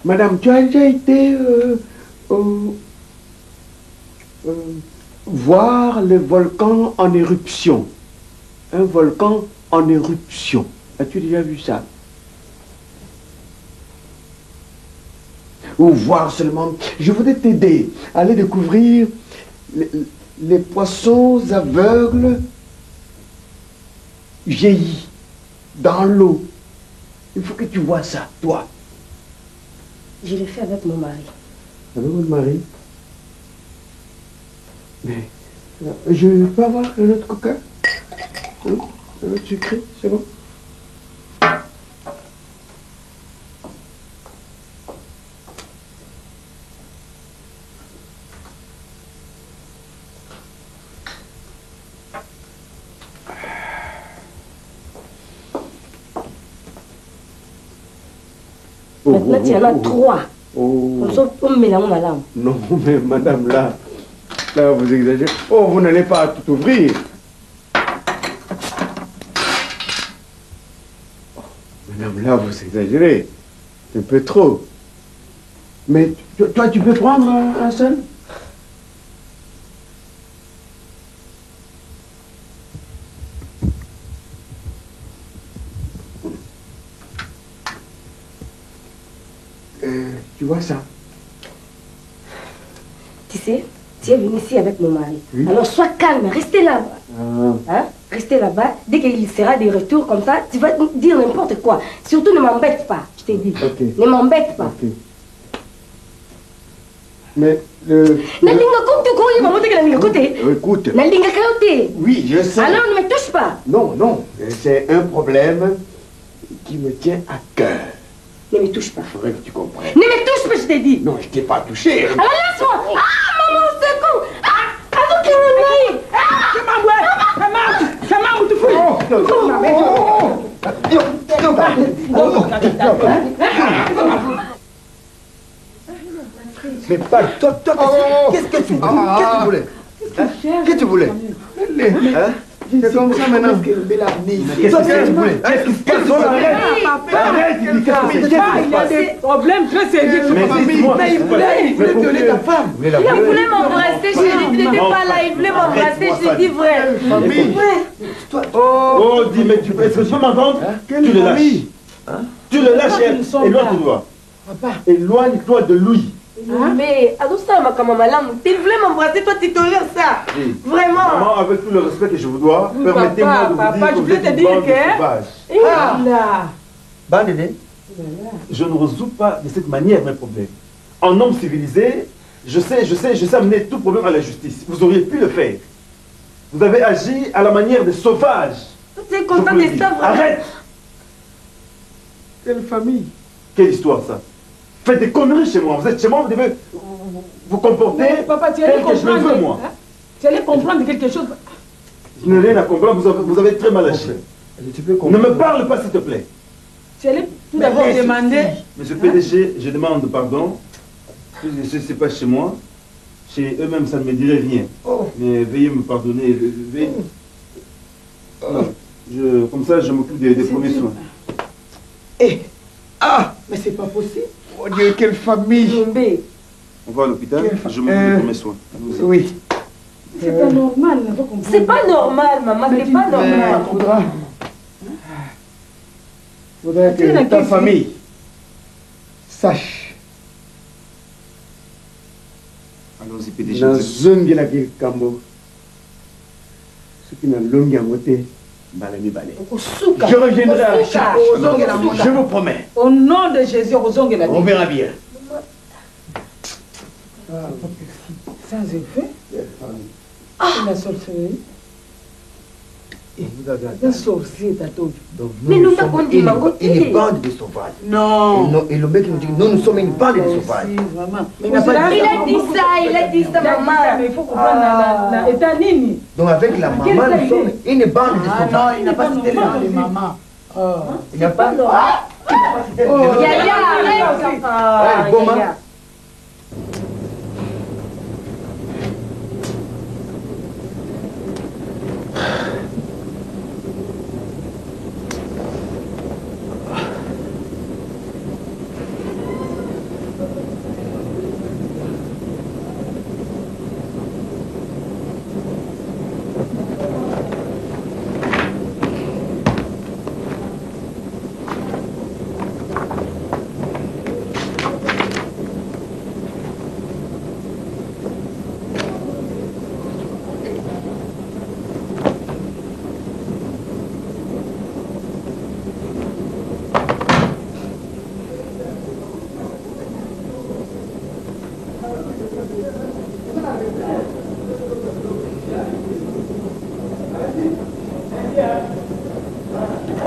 Madame, tu as déjà été voir le volcan en éruption. Un volcan en éruption. As-tu déjà vu ça? Ou voir seulement... Je voudrais t'aider à aller découvrir les poissons aveugles vieillis dans l'eau. Il faut que tu vois ça, toi. Je l'ai fait avec mon mari. Avec votre mari? Mais je peux avoir un autre coca? Un autre sucré, c'est bon? Maintenant, tu en as 3. Comme ça, on met la larme. Non, mais madame, là, vous exagérez. Oh, vous n'allez pas tout ouvrir. Oh, madame, là, vous exagérez. C'est un peu trop. Mais toi, tu peux prendre un seul? Tu vois ça? Tu sais, tu es venu ici avec mon mari. Oui. Alors sois calme, restez là-bas. Hein? Restez là-bas. Dès qu'il sera de retour comme ça, tu vas dire n'importe quoi. Surtout ne m'embête pas, je t'ai dit. Okay. Ne m'embête pas. Okay. Mais le... Écoute. Oui, je sais. Alors ne me touche pas. Non, c'est un problème qui me tient à cœur. Ne me touche pas. Il faudrait que tu comprennes. Ne me touche pas, je t'ai dit. Non, je t'ai pas touché. Alors laisse-moi. Ah, maman, c'est con. Ah, avant qu'il me naïve. Mais parle, toi, qu'est-ce que tu voulais? Qu'est-ce que tu voulais? Qu'est-ce que tu voulais? C'est comme ça maintenant. Qu'est-ce que tu voulais? Qu'est-ce qui se passe? Arrête, il y a des problèmes très sérieux. Mais il voulait violer ta femme. Il voulait m'embrasser, chérie. Tu n'étais pas là, il voulait m'embrasser, je dis vrai. Oh, dis, mais est-ce que tu peux m'entendre? Tu le lâches. Tu le lâches et éloigne-toi. Éloigne-toi de lui. Mais, il voulait m'embrasser, toi tu tolères ça. Vraiment. Maman, avec tout le respect que je vous dois, permettez-moi de vous dire que vous êtes une bande de sauvages. Bande. Je ne résous pas de cette manière mes problèmes. En homme civilisé, je sais amener tout problème à la justice. Vous auriez pu le faire. Vous avez agi à la manière des sauvages. Tu es content de ça, vraiment? Arrête! Quelle famille? Quelle histoire ça? Faites des conneries chez moi. Vous êtes chez moi, vous devez vous comporter Papa, tu allais tel que je le veux, moi. Tu allais comprendre quelque chose. Je n'ai rien à comprendre, vous avez très mal agi. Ne me parle pas, s'il te plaît. Tu allais tout d'abord demander... Monsieur PDG, je demande pardon. Je ne sais pas chez moi. Chez eux-mêmes, ça ne me dirait rien. Mais veuillez me pardonner. Comme ça, je m'occupe des premiers soins. Mais c'est pas possible. Oh Dieu, quelle famille. On va à l'hôpital, je m'occupe des premiers soins. Oui. C'est pas normal. C'est pas normal, maman, c'est pas normal. Faudrait que ta famille sache. Allons-y, PDG. Dans zone de la ville Cambo, ce qui n'a l'ongue à moté, je reviendrai à charge. Je vous promets. Au nom de Jésus, on verra bien. Sans effet. La sorcellerie. Un sorcier, Tato. Mais nous avons dit une bande de sauvages. Non. Et le mec nous dit nous sommes une bande de sauvages. Vraiment. Il a dit ça, maman. Mais il faut comprendre. Et ta nini. Donc avec la maman, nous sommes une bande de sauvages. Non, il n'a pas cité les mamans. Il n'y a pas. Yaya, arrête. Bon,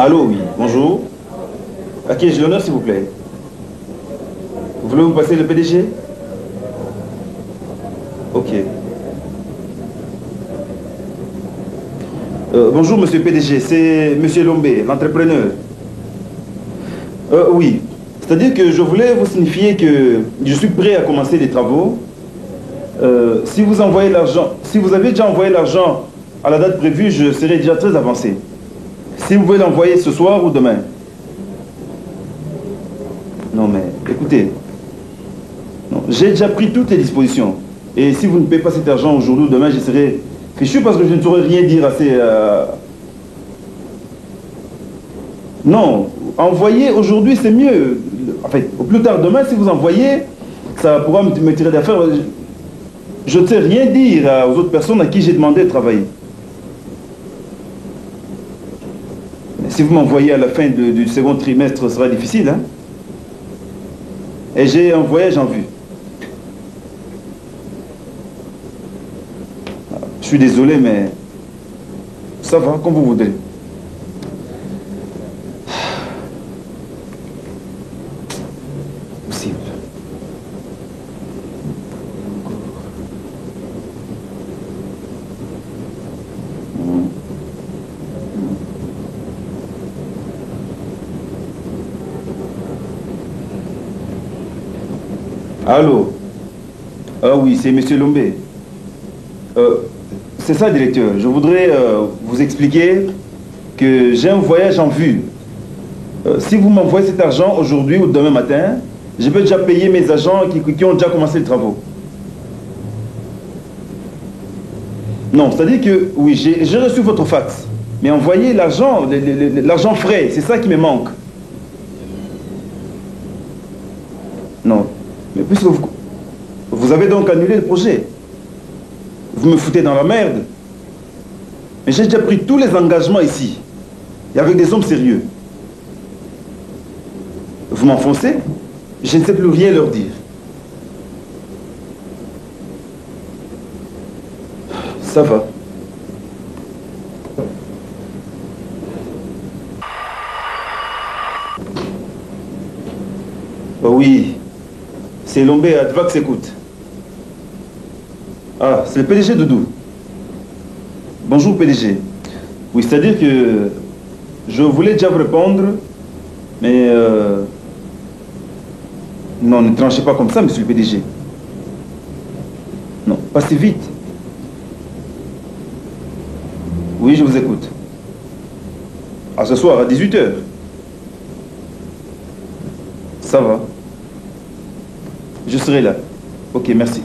Allô, oui, bonjour. À qui ai-je l'honneur, s'il vous plaît? Vous voulez vous passer le PDG? Ok. Bonjour, monsieur PDG, c'est monsieur Lombé, l'entrepreneur. Oui, c'est-à-dire que je voulais vous signifier que je suis prêt à commencer les travaux. Si vous envoyez l'argent, si vous avez déjà envoyé l'argent à la date prévue, je serai déjà très avancé. Si vous pouvez l'envoyer ce soir ou demain. Non mais, écoutez. J'ai déjà pris toutes les dispositions. Et si vous ne payez pas cet argent aujourd'hui ou demain, je serai fichu parce que je ne saurais rien dire à ces... Non, envoyer aujourd'hui c'est mieux. En fait, au plus tard demain, si vous envoyez, ça pourra me tirer d'affaire. Je ne sais rien dire aux autres personnes à qui j'ai demandé de travailler. Si vous m'envoyez à la fin du second trimestre, ce sera difficile. Hein? Et j'ai un voyage en vue. Je suis désolé, mais ça va, comme vous voudrez. Possible. Allô? Ah oui, c'est Monsieur Lombé. C'est ça, directeur. Je voudrais vous expliquer que j'ai un voyage en vue. Si vous m'envoyez cet argent aujourd'hui ou demain matin, je peux déjà payer mes agents qui ont déjà commencé les travaux. Non, c'est-à-dire que, oui, j'ai reçu votre fax. Mais envoyez l'argent, l'argent frais, c'est ça qui me manque. Non, mais puisque vous avez donc annulé le projet. Vous me foutez dans la merde. Mais j'ai déjà pris tous les engagements ici. Et avec des hommes sérieux. Vous m'enfoncez? Je ne sais plus rien leur dire. Ça va. Oh oui, c'est Lombé à Dvax écoute. Ah, c'est le PDG Doudou. Bonjour PDG. Oui, c'est-à-dire que je voulais déjà vous répondre, mais non, ne tranchez pas comme ça, monsieur le PDG. Non, pas si vite. Oui, je vous écoute. À ce soir, à 18h. Ça va. Je serai là. Ok, merci.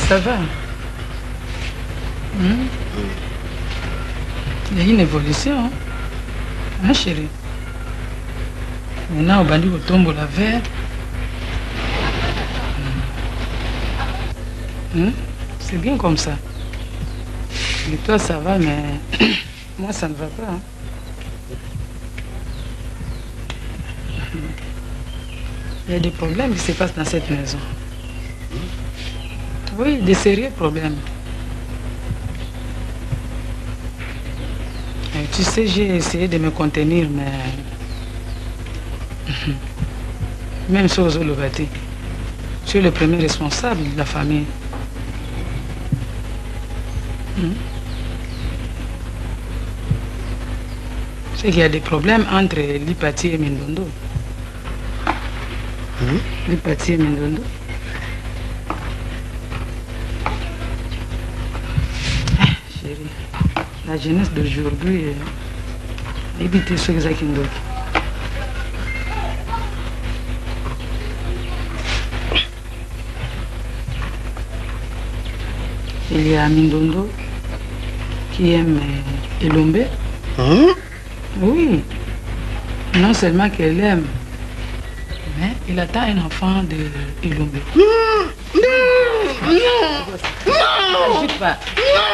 Ça va. Il y a une évolution. Hein, chérie? Maintenant, au bandit, au tombeau la verre. C'est bien comme ça. Et toi, ça va, mais moi, ça ne va pas. Hein. Il y a des problèmes qui se passent dans cette maison. Oui, des sérieux problèmes. Et tu sais, j'ai essayé de me contenir, mais... Même chose au Lobati. Tu es le premier responsable de la famille. C'est qu'il y a des problèmes entre Lipati et Mindondo. Lipati et Mindondo. La jeunesse d'aujourd'hui est éviter ce que j'ai. Il y a Mindondo qui aime Elombe. Oui. Non seulement qu'elle aime, mais il attend un enfant de Elombe. Non! Pas.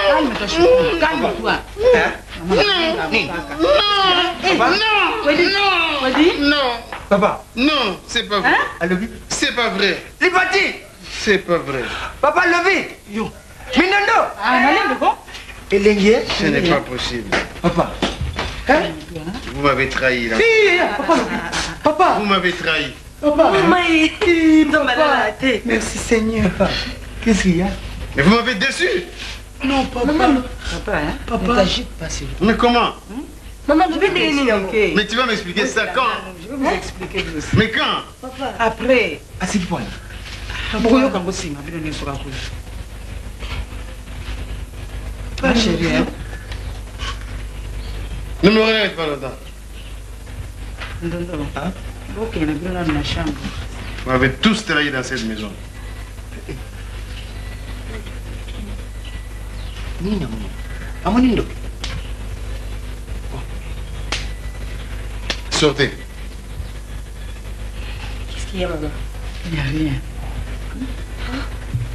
Calme-toi, chou. Calme-toi. Non! Papa! Non, c'est pas vrai. C'est pas vrai. Lipati! C'est pas vrai. Papa, levez! Yo! Mindondo! Ce n'est pas possible. Papa! Vous m'avez trahi là. Papa! Vous m'avez trahi. Papa! Merci Seigneur. Qu'est-ce qu'il y a? Mais vous m'avez déçu. Non, papa. Papa, hein? Papa. Ne t'agite pas, s'il vous plaît. Mais comment? Maman, je vais t'expliquer. Mais tu vas m'expliquer ça quand? Je vais vous expliquer aussi. Mais quand? Papa. Après. Assieds-toi. Pas chérie, hein? Ne me regarde pas là-dedans. Ok, on a bien dans la chambre. Vous m'avez tous trahi dans cette maison. Nina, Amonindo. Sortez. qu'il y a, maman? Il n'y a rien.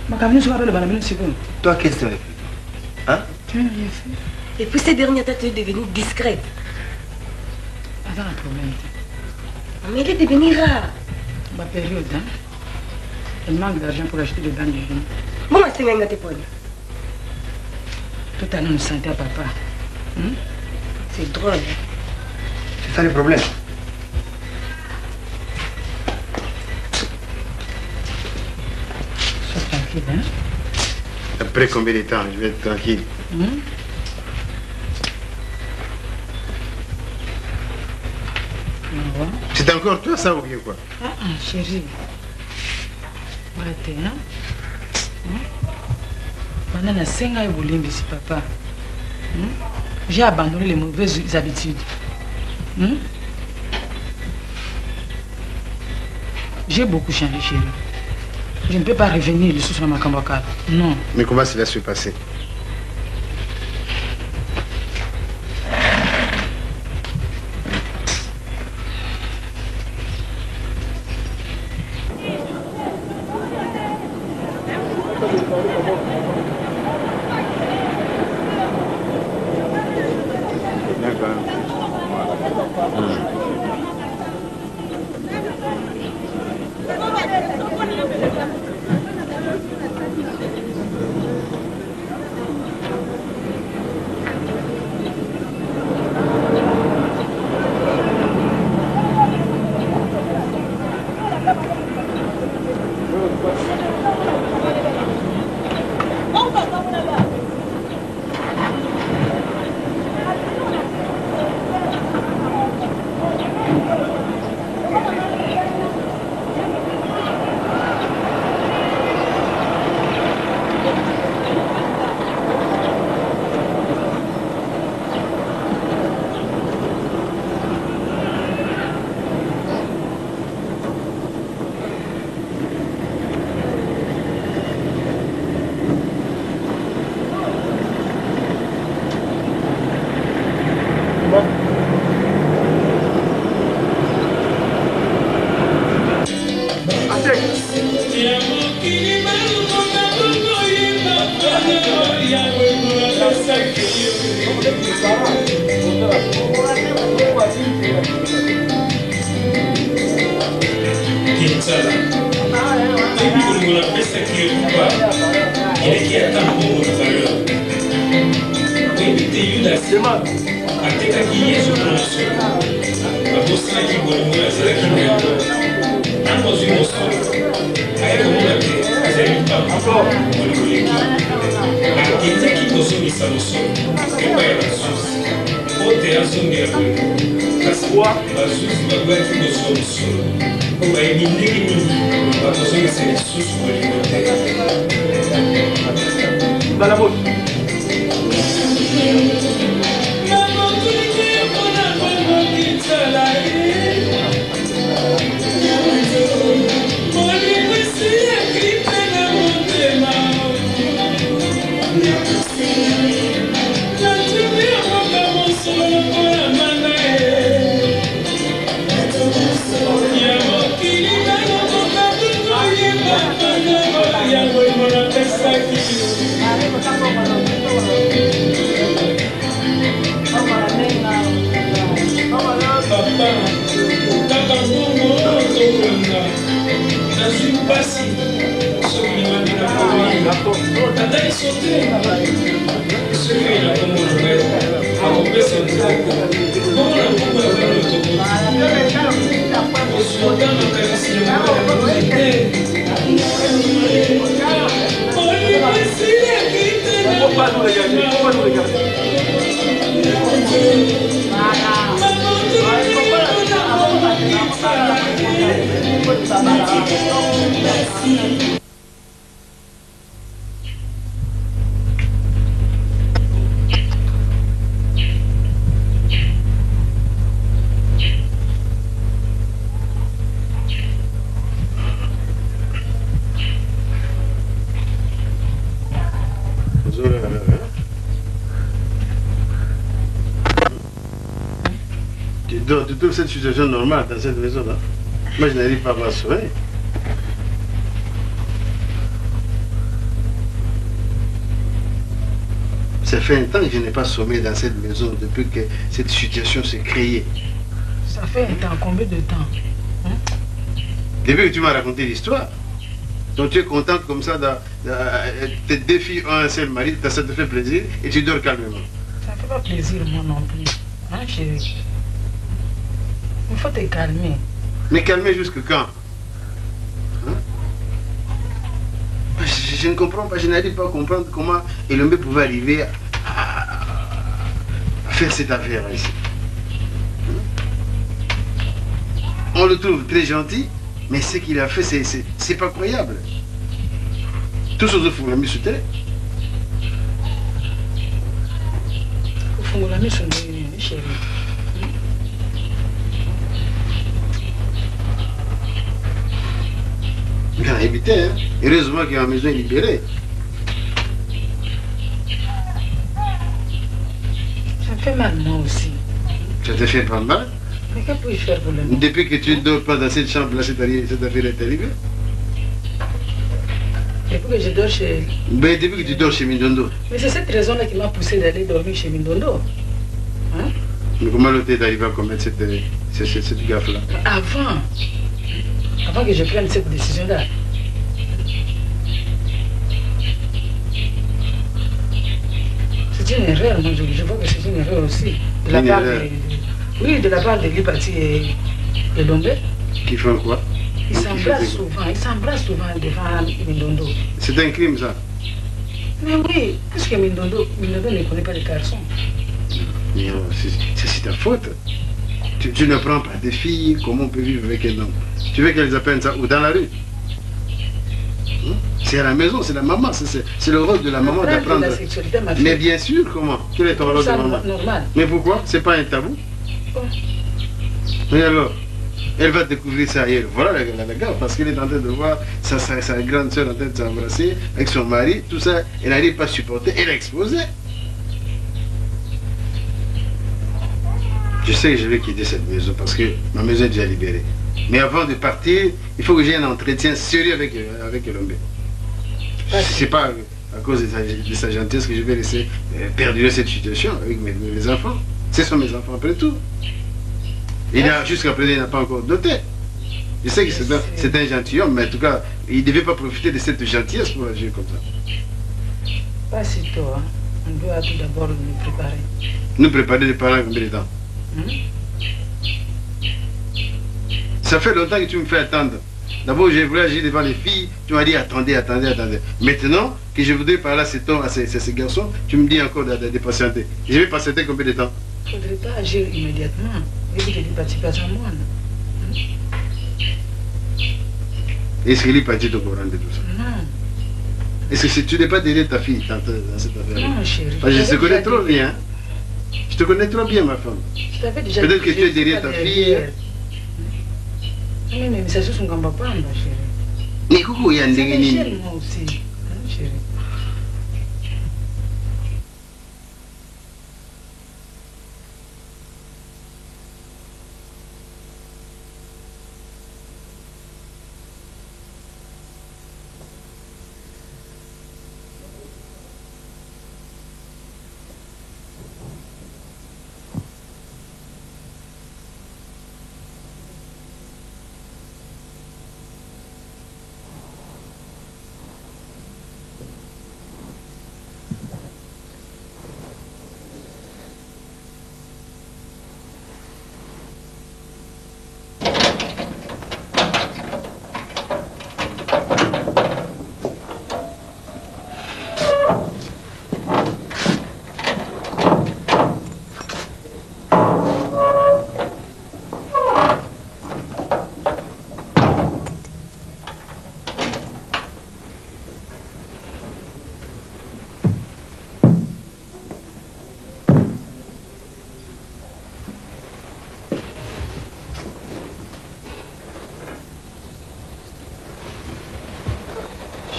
Ma cabine sera le banane, c'est bon. Toi, qu'est-ce que tu as fait? Hein? Tu n'as rien fait. Et puis ces derniers temps, tu es devenue discrète. Attends, un problème. Mais elle est devenue rare. Ma période, hein? Elle manque d'argent pour acheter des dents de vie. Moi, c'est un gâteau pour lui. Tout à l'heure, on sentait à papa. C'est drôle. C'est ça le problème. Sois tranquille, hein? Après combien de temps je vais être tranquille? C'est encore toi ça ou bien quoi? Chérie. Arrêtez, hein? Maintenant, on a 5 ans et ici, papa. J'ai abandonné les mauvaises habitudes. J'ai beaucoup changé, chérie. Je ne peux pas revenir le sur ma cambacade. Non. Mais comment cela se passer? Tu trouves cette situation normale dans cette maison-là? Moi, je n'arrive pas à m'assurer. Ça fait un temps que je n'ai pas sommé dans cette maison depuis que cette situation s'est créée. Ça fait un temps, combien de temps hein? Depuis que tu m'as raconté l'histoire. Donc tu es contente comme ça, tes deux filles ont un seul mari, ça te fait plaisir et tu dors calmement. Ça ne fait pas plaisir moi non plus. Hein, chérie? Il faut te calmer. Mais calmer jusque quand hein? Je ne comprends pas, je n'arrive pas à comprendre comment Elombe pouvait arriver à faire cette affaire ici. On le trouve très gentil, mais ce qu'il a fait, c'est pas croyable. Tout ce que vous l'avez mis sur terre. Vous l'avez mis sur terre, chérie. Il a habité, hein. Heureusement qu'il y a une maison libérée. Ça me fait mal moi aussi. Ça te fait pas mal? Mais que puis-je faire pour le moment? Depuis que tu ne dors pas dans cette chambre-là, cette affaire est arrivée. Depuis que je dors chez... Ben, depuis que tu dors chez Mindondo. Mais c'est cette raison-là qui m'a poussé d'aller dormir chez Mindondo. Hein? Mais comment l'autre est arrivé à commettre cette gaffe-là? Avant que je prenne cette décision-là. C'est une erreur, moi je vois que c'est une erreur aussi. De la part de la part de Lipati et de Lombe. Qui font quoi? Ils s'embrassent souvent devant Mindondo. C'est un crime ça? Mais oui, puisque Mindondo ne connaît pas les garçons. C'est ta faute. Tu ne prends pas des filles, comment on peut vivre avec un homme? Tu veux qu'elles apprennent ça ou dans la rue? C'est à la maison, c'est la maman, c'est le rôle de la maman d'apprendre. Mais bien sûr, comment? Quel est ton rôle de maman? Normal. Mais pourquoi? C'est pas un tabou? Mais alors, elle va découvrir ça ailleurs. Voilà la gare, parce qu'elle est en train de voir sa grande soeur en train de s'embrasser avec son mari, tout ça, elle n'arrive pas à supporter, elle est exposée. Je sais que je vais quitter cette maison parce que ma maison est déjà libérée. Mais avant de partir, il faut que j'ai un entretien sérieux avec Elombe. C'est pas à cause de sa gentillesse que je vais laisser perdurer cette situation avec mes enfants. Ce sont mes enfants après tout. Jusqu'à présent, il n'a pas encore doté. Je sais que c'est un gentilhomme, mais en tout cas, il ne devait pas profiter de cette gentillesse pour agir comme ça. Pas si tôt, hein. On doit tout d'abord nous préparer. Nous préparer les parents combien de temps? Ça fait longtemps que tu me fais attendre. D'abord, j'ai voulu agir devant les filles. Tu m'as dit attendez. Maintenant que je voudrais parler à ces garçons, tu me dis encore de patienter. Je vais patienter combien de temps? Il ne faudrait pas agir immédiatement. Il faut que tu participes à moi. Est-ce qu'il est parti au courant de tout ça? Non. Est-ce que tu n'es pas derrière ta fille dans cette affaire? Non, chérie. Je te connais trop bien. Je te connais trop bien, ma femme. Peut-être que tu es derrière ta fille. Mais ça se sont comme papa, ma chérie. Mais coucou, il y a un déguisé. Moi aussi, chérie.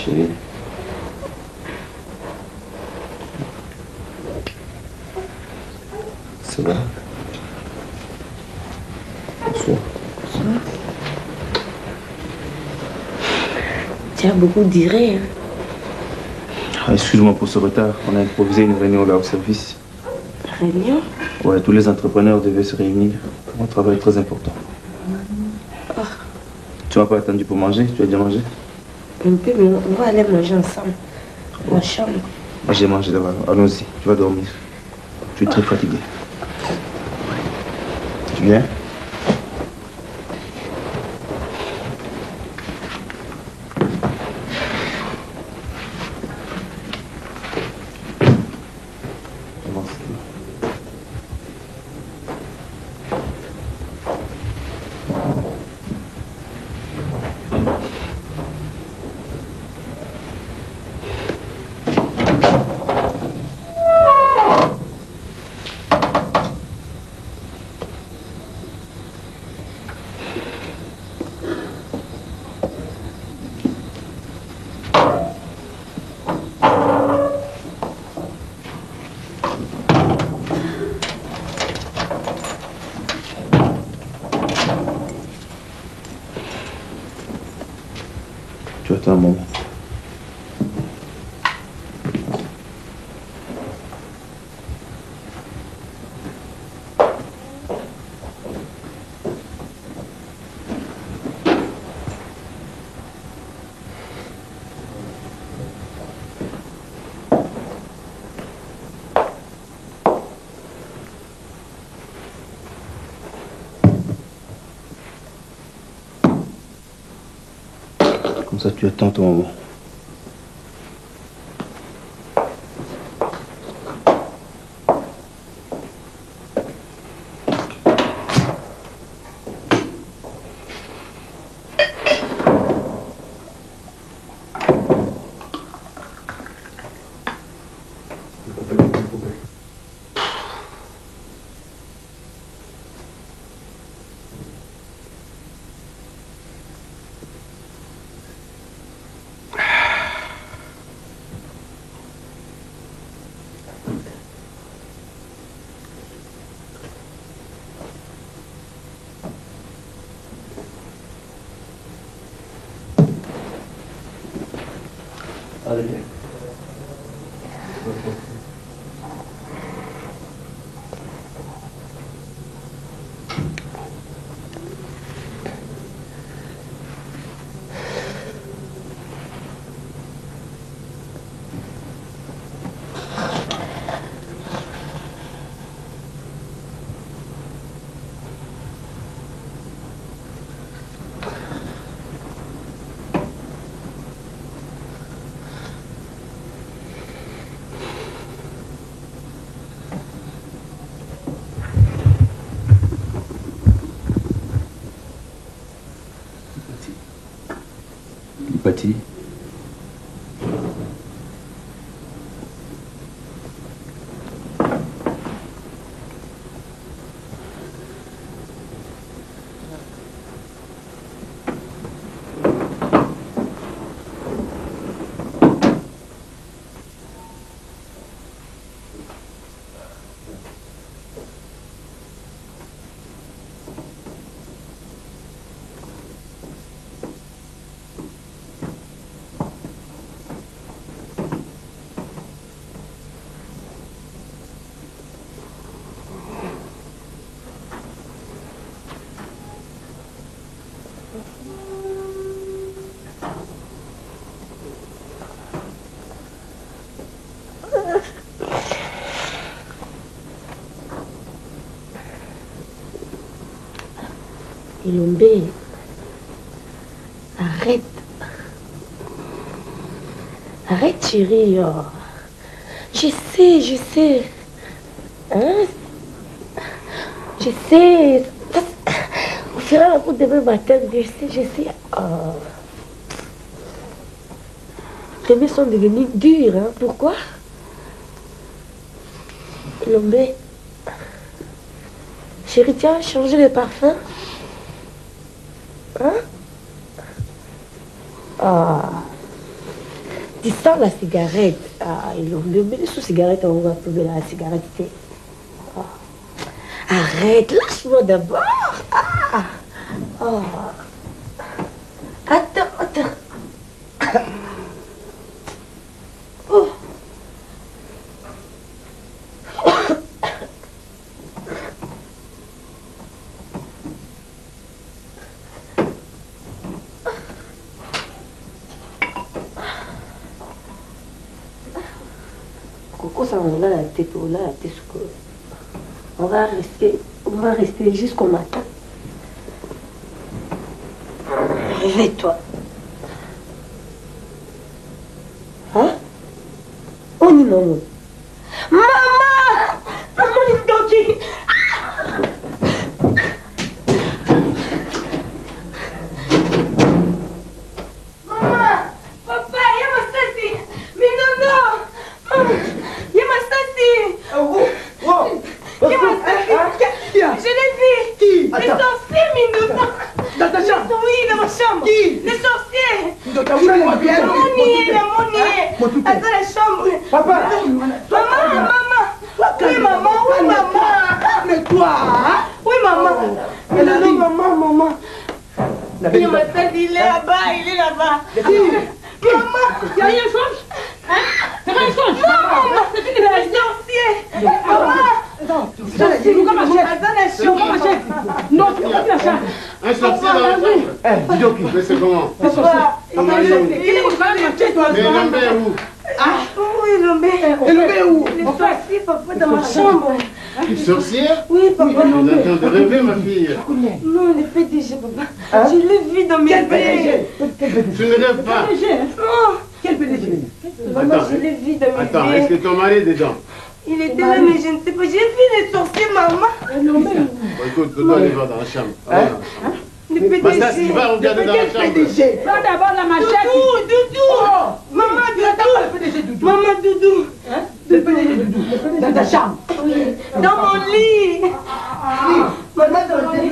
Chérie. Ça va? Bonsoir. Bonsoir. Tu as beaucoup d'iré. Hein? Ah, excuse-moi pour ce retard. On a improvisé une réunion là au service. Réunion? Ouais, tous les entrepreneurs devaient se réunir pour un travail très important. Oh. Tu m'as pas attendu pour manger? Tu as déjà mangé? Un peu, mais on va aller manger ensemble. Dans la chambre. Moi j'ai mangé là-bas. Allons-y, tu vas dormir. Tu es très fatigué. Tu viens? Tu attends un moment. Comme ça, tu attends ton moment. Allez, viens. Pati. Elombé, arrête. Arrête, chérie. Oh. Je sais. Hein? Je sais. On fera la route demain matin. Je sais. Oh. Les mains sont devenues dures. Hein? Pourquoi? Elombé. Chérie, tu as changé de parfum? Hein? Ah. Tu sens la cigarette. Ah, ils ont mis sous cigarette, on va trouver la cigarette. Ah. Arrête, lâche-moi d'abord. Ah. Oh. Attends. Coco, ça on a la tête, on va rester jusqu'au matin. Réveille-toi. Hein? On y maman. Maman! Maman, il est toqué. Maman! Papa, il y a ma stassi. Mais non! Maman, il y a ma stassi. Il y a ma stassi. Je l'ai vu. Qui? Les sorciers, Minouno. Dans ta chambre? Oui, dans ma chambre. Qui? Les sorciers. Dans ta chambre? Attends la chambre. Papa. Maman. Oui, maman. Mais toi, hein? Oui, maman. Mais non, maman. Il m'a fait, il est là-bas. Maman. Il y a une chose? C'est pas une chose? Maman. C'est une sorcier. Maman. Non, tu peux pas la chambre. Un sorcier dans la chambre. Eh, dis donc, mais c'est comment? Comment il est? Mais Lombe est où? Oui, Lombe. Et Lombe est où? Les sorciers, papa, dans ma chambre. Une sorcière? Oui, papa. On est en train de rêver, ma fille. Non, le PDG, papa. Je l'ai vu dans mes rêves. Tu ne rêves pas. Non. Quel PDG? Maman, je l'ai vu dans mes rêves. Attends, est-ce que ton mari est dedans? Il était là, mais je ne sais pas. J'ai vu les sorciers, maman. Bon, écoute, tu dois aller voir dans la chambre. Le PDG. Basta, il va regarder dans la chambre. Va d'abord la machette. Doudou. Maman, Doudou. Le PDG Doudou. Dans ta chambre? Oui. Dans mon lit. Maman, dans mon lit.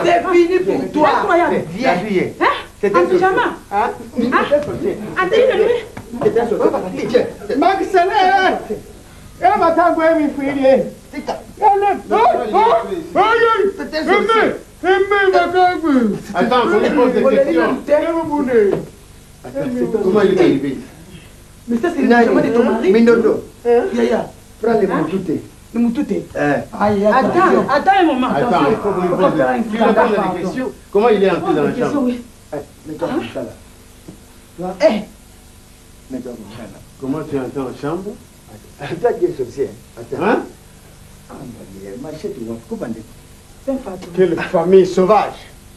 C'est fini pour toi. Viens. C'est un pyjama. Maxele! Elle m'a t'envoyé mes filles. Attends, on lui pose des questions. Comment il est arrivé? Mais ça, c'est le pyjama de ton mari. Mindondo. Yaya, Prends les moutoutés. le moutouté. Aïe, Attends un moment. Attends, il faut lui poser tu lui poses des questions. Comment il est entré dans la chambre? Mets-toi comme ça là. Toi, mets-toi comme ça là. Comment tu entres en chambre? Toi qui es sorcier. Attends. Hein? Machette, tu vois, Quelle famille sauvage!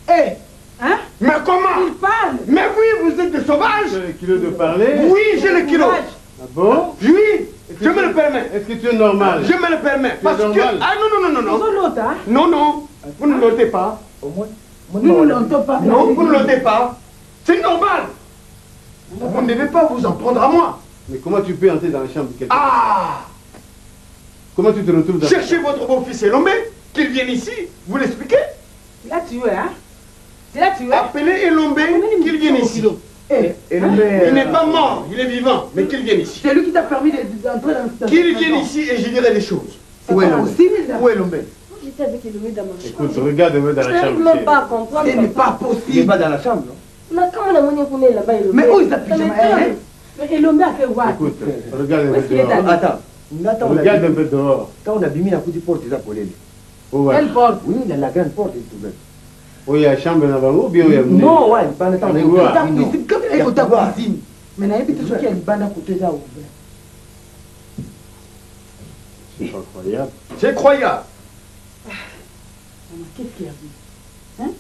Hé! Hein? Mais comment? Il parle! Mais oui, vous êtes des sauvages! Tu as le kilo de parler? Oui, j'ai le kilo! Ah bon? Oui! Je me le permets! Est-ce que tu es normal? Je me le permets! Parce que. Normal. Ah non! Non, vous ne l'ôtez pas! Nous ne l'entendons pas. Non, vous ne l'ôtez pas! C'est normal! Vous ne devez pas vous en prendre à moi! Mais comment tu peux entrer dans la chambre de quelqu'un? Ah! Comment tu te retrouves dans Cherchez votre beau-fils Elombe, qu'il vienne ici, vous l'expliquez? C'est là tu es, hein? C'est là tu es. Appelez Elombe, qu'il vienne ici. Elombe, Il n'est pas mort, il est vivant, mais qu'il vienne ici. c'est lui qui t'a permis d'entrer dans Qu'il vienne ici et je dirai les choses. Où est Elombe? Où est Elombe? J'étais avec Elombe dans ma chambre. Écoute, regarde-moi dans Je la n'arrive chambre. même pas à comprendre. Ce n'est pas Il n'est possible. pas dans la chambre, non? Mais comment on a monnaie pour là-bas, Elombe? Mais où est ta pyjama? Mais Elombe a fait quoi? Écoute, regarde un Où est-ce peu qu'il est dehors. allé? Attends, Regarde un peu dehors. quand on a bimé la petite porte, ils ont collé. Où est Quelle porte? Oui, il y a la grande porte, il trouvait. Où il y a la chambre en avant ou bien où il y a Non, ouais, pas le temps. On est où, hein? Comme il est au ta cuisine. Mais n'a pas été ce qui a une bande à côté là. C'est incroyable. C'est croyable. Qu'est-ce qu'il y a vu? Hein?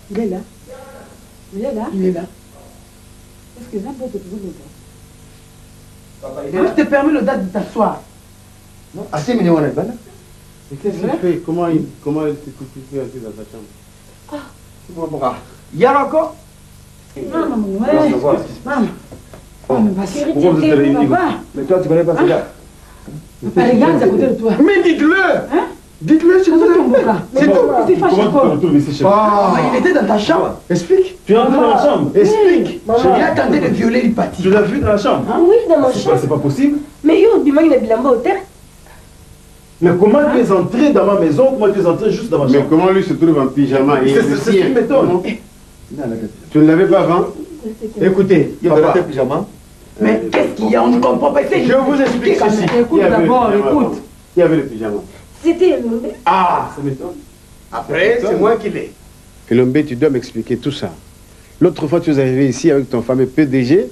Il est là. Il est là. Il est là. Est-ce que j'aimerais te poser le gars? Je te permets le date de t'asseoir. Non, assez mignon, on est bon. Et qu'est-ce qu'il fait? Comment il s'est constitué entrer dans ta chambre? Tu comprends? Il y a encore? Maman, Maman. ma chérie, Pourquoi vous êtes réunis? Mais toi, tu connais pas ce gars? Regarde à côté de toi. Mais dites-le! Hein? Dites-le, s'il vous plaît. C'est tout. C'est fâché Comment tu te encore. retrouves ici chez moi? Ah, Il était dans ta chambre. explique. Tu es entré dans la chambre? Explique. Il attendait de violer l'hypatie. Tu l'as vu dans la chambre? Oui, dans ma chambre. C'est pas possible. Mais yo, du mal, il a bilamba au terre. Mais comment tu es entré dans ma maison? Comment tu es entré juste dans ma Mais chambre? comment lui se trouve en pyjama et C'est ce qui m'étonne. Tu ne l'avais pas avant? Écoutez, il y a Papa. un pyjama. Mais qu'est-ce qu'il y a? On ne comprend pas. Je vous explique ceci. Écoute d'abord, écoute. Qui avait le pyjama? C'était Elombe. Ah, Ça m'étonne. après, c'est moi qui l'ai. Elombe, tu dois m'expliquer tout ça. L'autre fois, tu es arrivé ici avec ton fameux PDG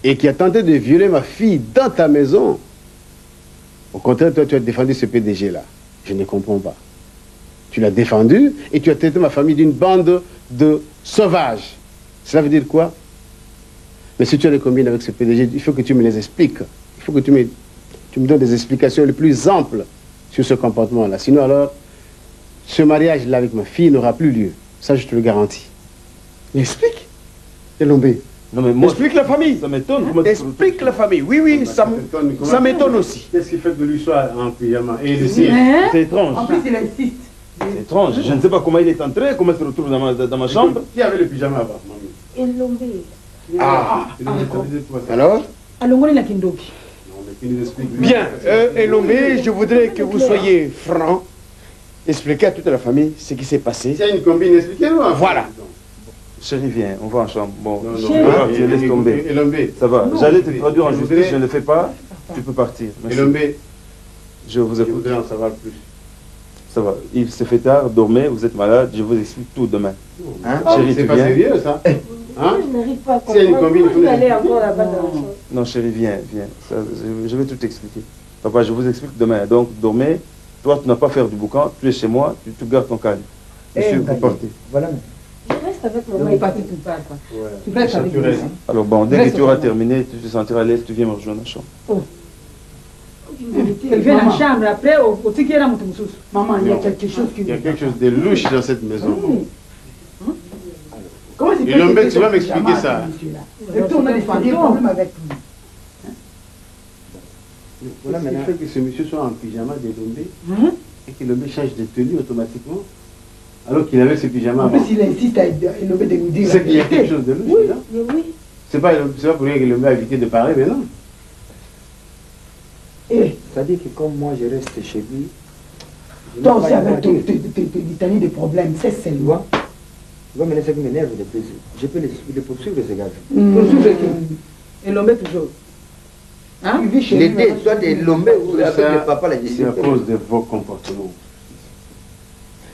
et qui a tenté de violer ma fille dans ta maison. Au contraire, toi, tu as défendu ce PDG-là. Je ne comprends pas. Tu l'as défendu et tu as traité ma famille d'une bande de sauvages. Cela veut dire quoi? Mais si tu as des combines avec ce PDG, il faut que tu me les expliques. Il faut que tu me donnes des explications les plus amples sur ce comportement-là. Sinon, alors, ce mariage-là avec ma fille n'aura plus lieu. Ça, je te le garantis. Mais explique, Elombé. Non, mais moi, explique la famille. Ça m'étonne. Explique la famille. Oui, oui, ça m'étonne aussi. Qu'est-ce qui fait que lui soit en pyjama? Et le c'est étrange. En plus, il insiste. C'est étrange. Je ne sais pas comment il est entré, comment il se retrouve dans ma chambre. Qui avait le pyjama avant, mamie? Elombé. Ah, alors? Alongoli na Kindoki. Bien, Elombé, je voudrais que vous soyez franc. Expliquez à toute la famille ce qui s'est passé. C'est une combine, expliquez-moi. Voilà. Chérie, viens, on va en chambre. Bon, tu laisse tomber. Elombé. Ça va. J'allais te traduire en justice, je ne le fais pas. Tu peux partir. Elombé. Je vous écoute. Je voudrais en savoir plus. Ça va. Il se fait tard, dormez, vous êtes malade, je vous explique tout demain. Hein? Chérie, c'est pas sérieux, ça. Hein? Je n'arrive pas à comprendre. C'est une combine. Vous allez encore là-bas dans la chambre. Non, chérie, viens. Ça, je vais tout expliquer. Papa, je vous explique demain. Donc, dormez. Toi, tu n'as pas à faire du boucan. Tu es chez moi, tu gardes ton calme. Monsieur, vous partez. Voilà. Je reste avec mon Tu mari. tu parles pas. Ouais. Tu restes avec moi. Alors bon, dès que tu auras terminé, tu te sentiras à l'aise, tu viens me rejoindre à la chambre. Elle vient en chambre après, au ticket là, maman, il y a quelque chose qui. Il y a quelque chose de louche dans cette maison. Comment c'est Elombé, tu vas m'expliquer ça. Et puis on a des problèmes avec lui. Voilà, mais il fait que ce monsieur soit en pyjama d'Elombé et que l'Elombé change de tenue automatiquement alors qu'il avait ce pyjama En avant. plus, il insiste à Elombé de nous dire. C'est qu'il y a quelque chose de louche, Oui, là. oui. C'est pas pour rien que l'Elombé a évité de parler, mais non. C'est-à-dire que comme moi je reste chez lui, Toi aussi avec tes litanies de problèmes, c'est celle-là. Tu vas me laisser qui m'énerve de plus. Je peux les poursuivre ces gars. Poursuivre qui Elombé toujours. Hein? Les deux, soit des Lombé ou avec Ça, le papa la c'est à décision. cause de vos comportements.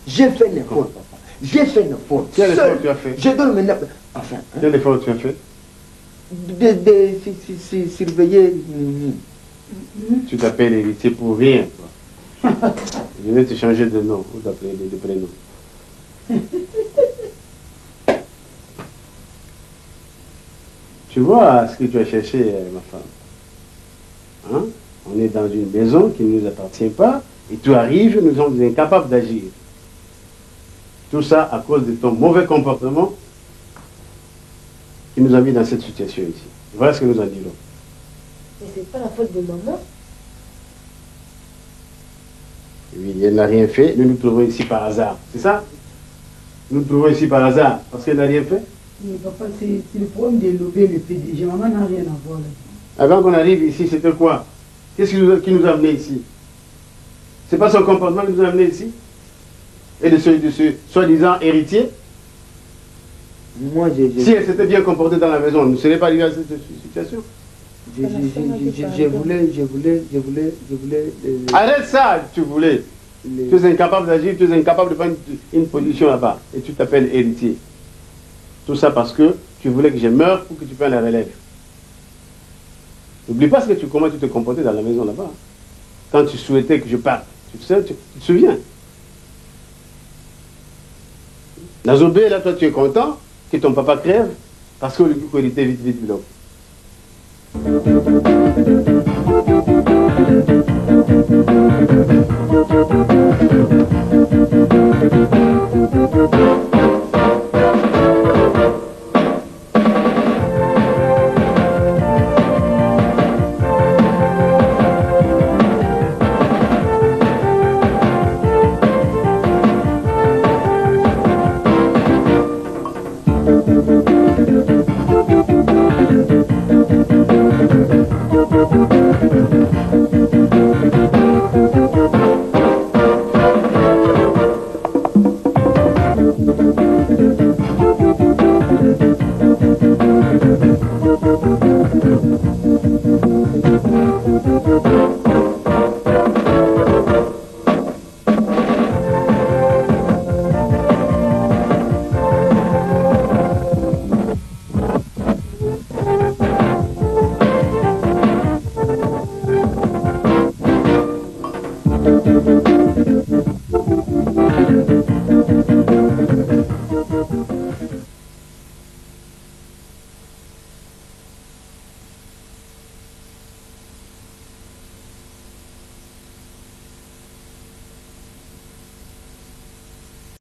J'ai fait une faute, papa. J'ai fait une faute. Quel effort tu as fait? Je donne maintenant. Enfin, Quel effort tu as fait? de surveiller. Tu t'appelles héritier pour rien, toi. Je vais te changer de nom ou d'appeler de prénom. Tu vois ce que tu as cherché, ma femme. Hein? On est dans une maison qui ne nous appartient pas et tu arrives, nous sommes incapables d'agir. Tout ça à cause de ton mauvais comportement qui nous a mis dans cette situation ici. Voilà ce que nous en disons. Mais c'est pas la faute de maman. Oui, elle n'a rien fait, nous nous trouvons ici par hasard. C'est ça? Nous nous trouvons ici par hasard parce qu'elle n'a rien fait. Mais papa, c'est le problème de Lobé, le PDG. Maman n'a rien à voir là. Avant qu'on arrive ici, c'était quoi? Qu'est-ce qui nous a amenés ici? C'est pas son comportement qui nous a amenés ici? Et de ce soi-disant héritier? Moi, si elle s'était bien comportée dans la maison, on ne serait pas arrivé à cette situation. Je voulais. Arrête ça, tu voulais. Tu es incapable d'agir, tu es incapable de prendre une position là-bas. Et tu t'appelles héritier. Tout ça parce que tu voulais que je meure pour que tu prennes la relève. N'oublie pas comment tu te comportais dans la maison là-bas. Quand tu souhaitais que je parte. Tu te souviens? Nazobé, là, toi, tu es content que ton papa crève parce que le coup, il était vite, vite. Thank you.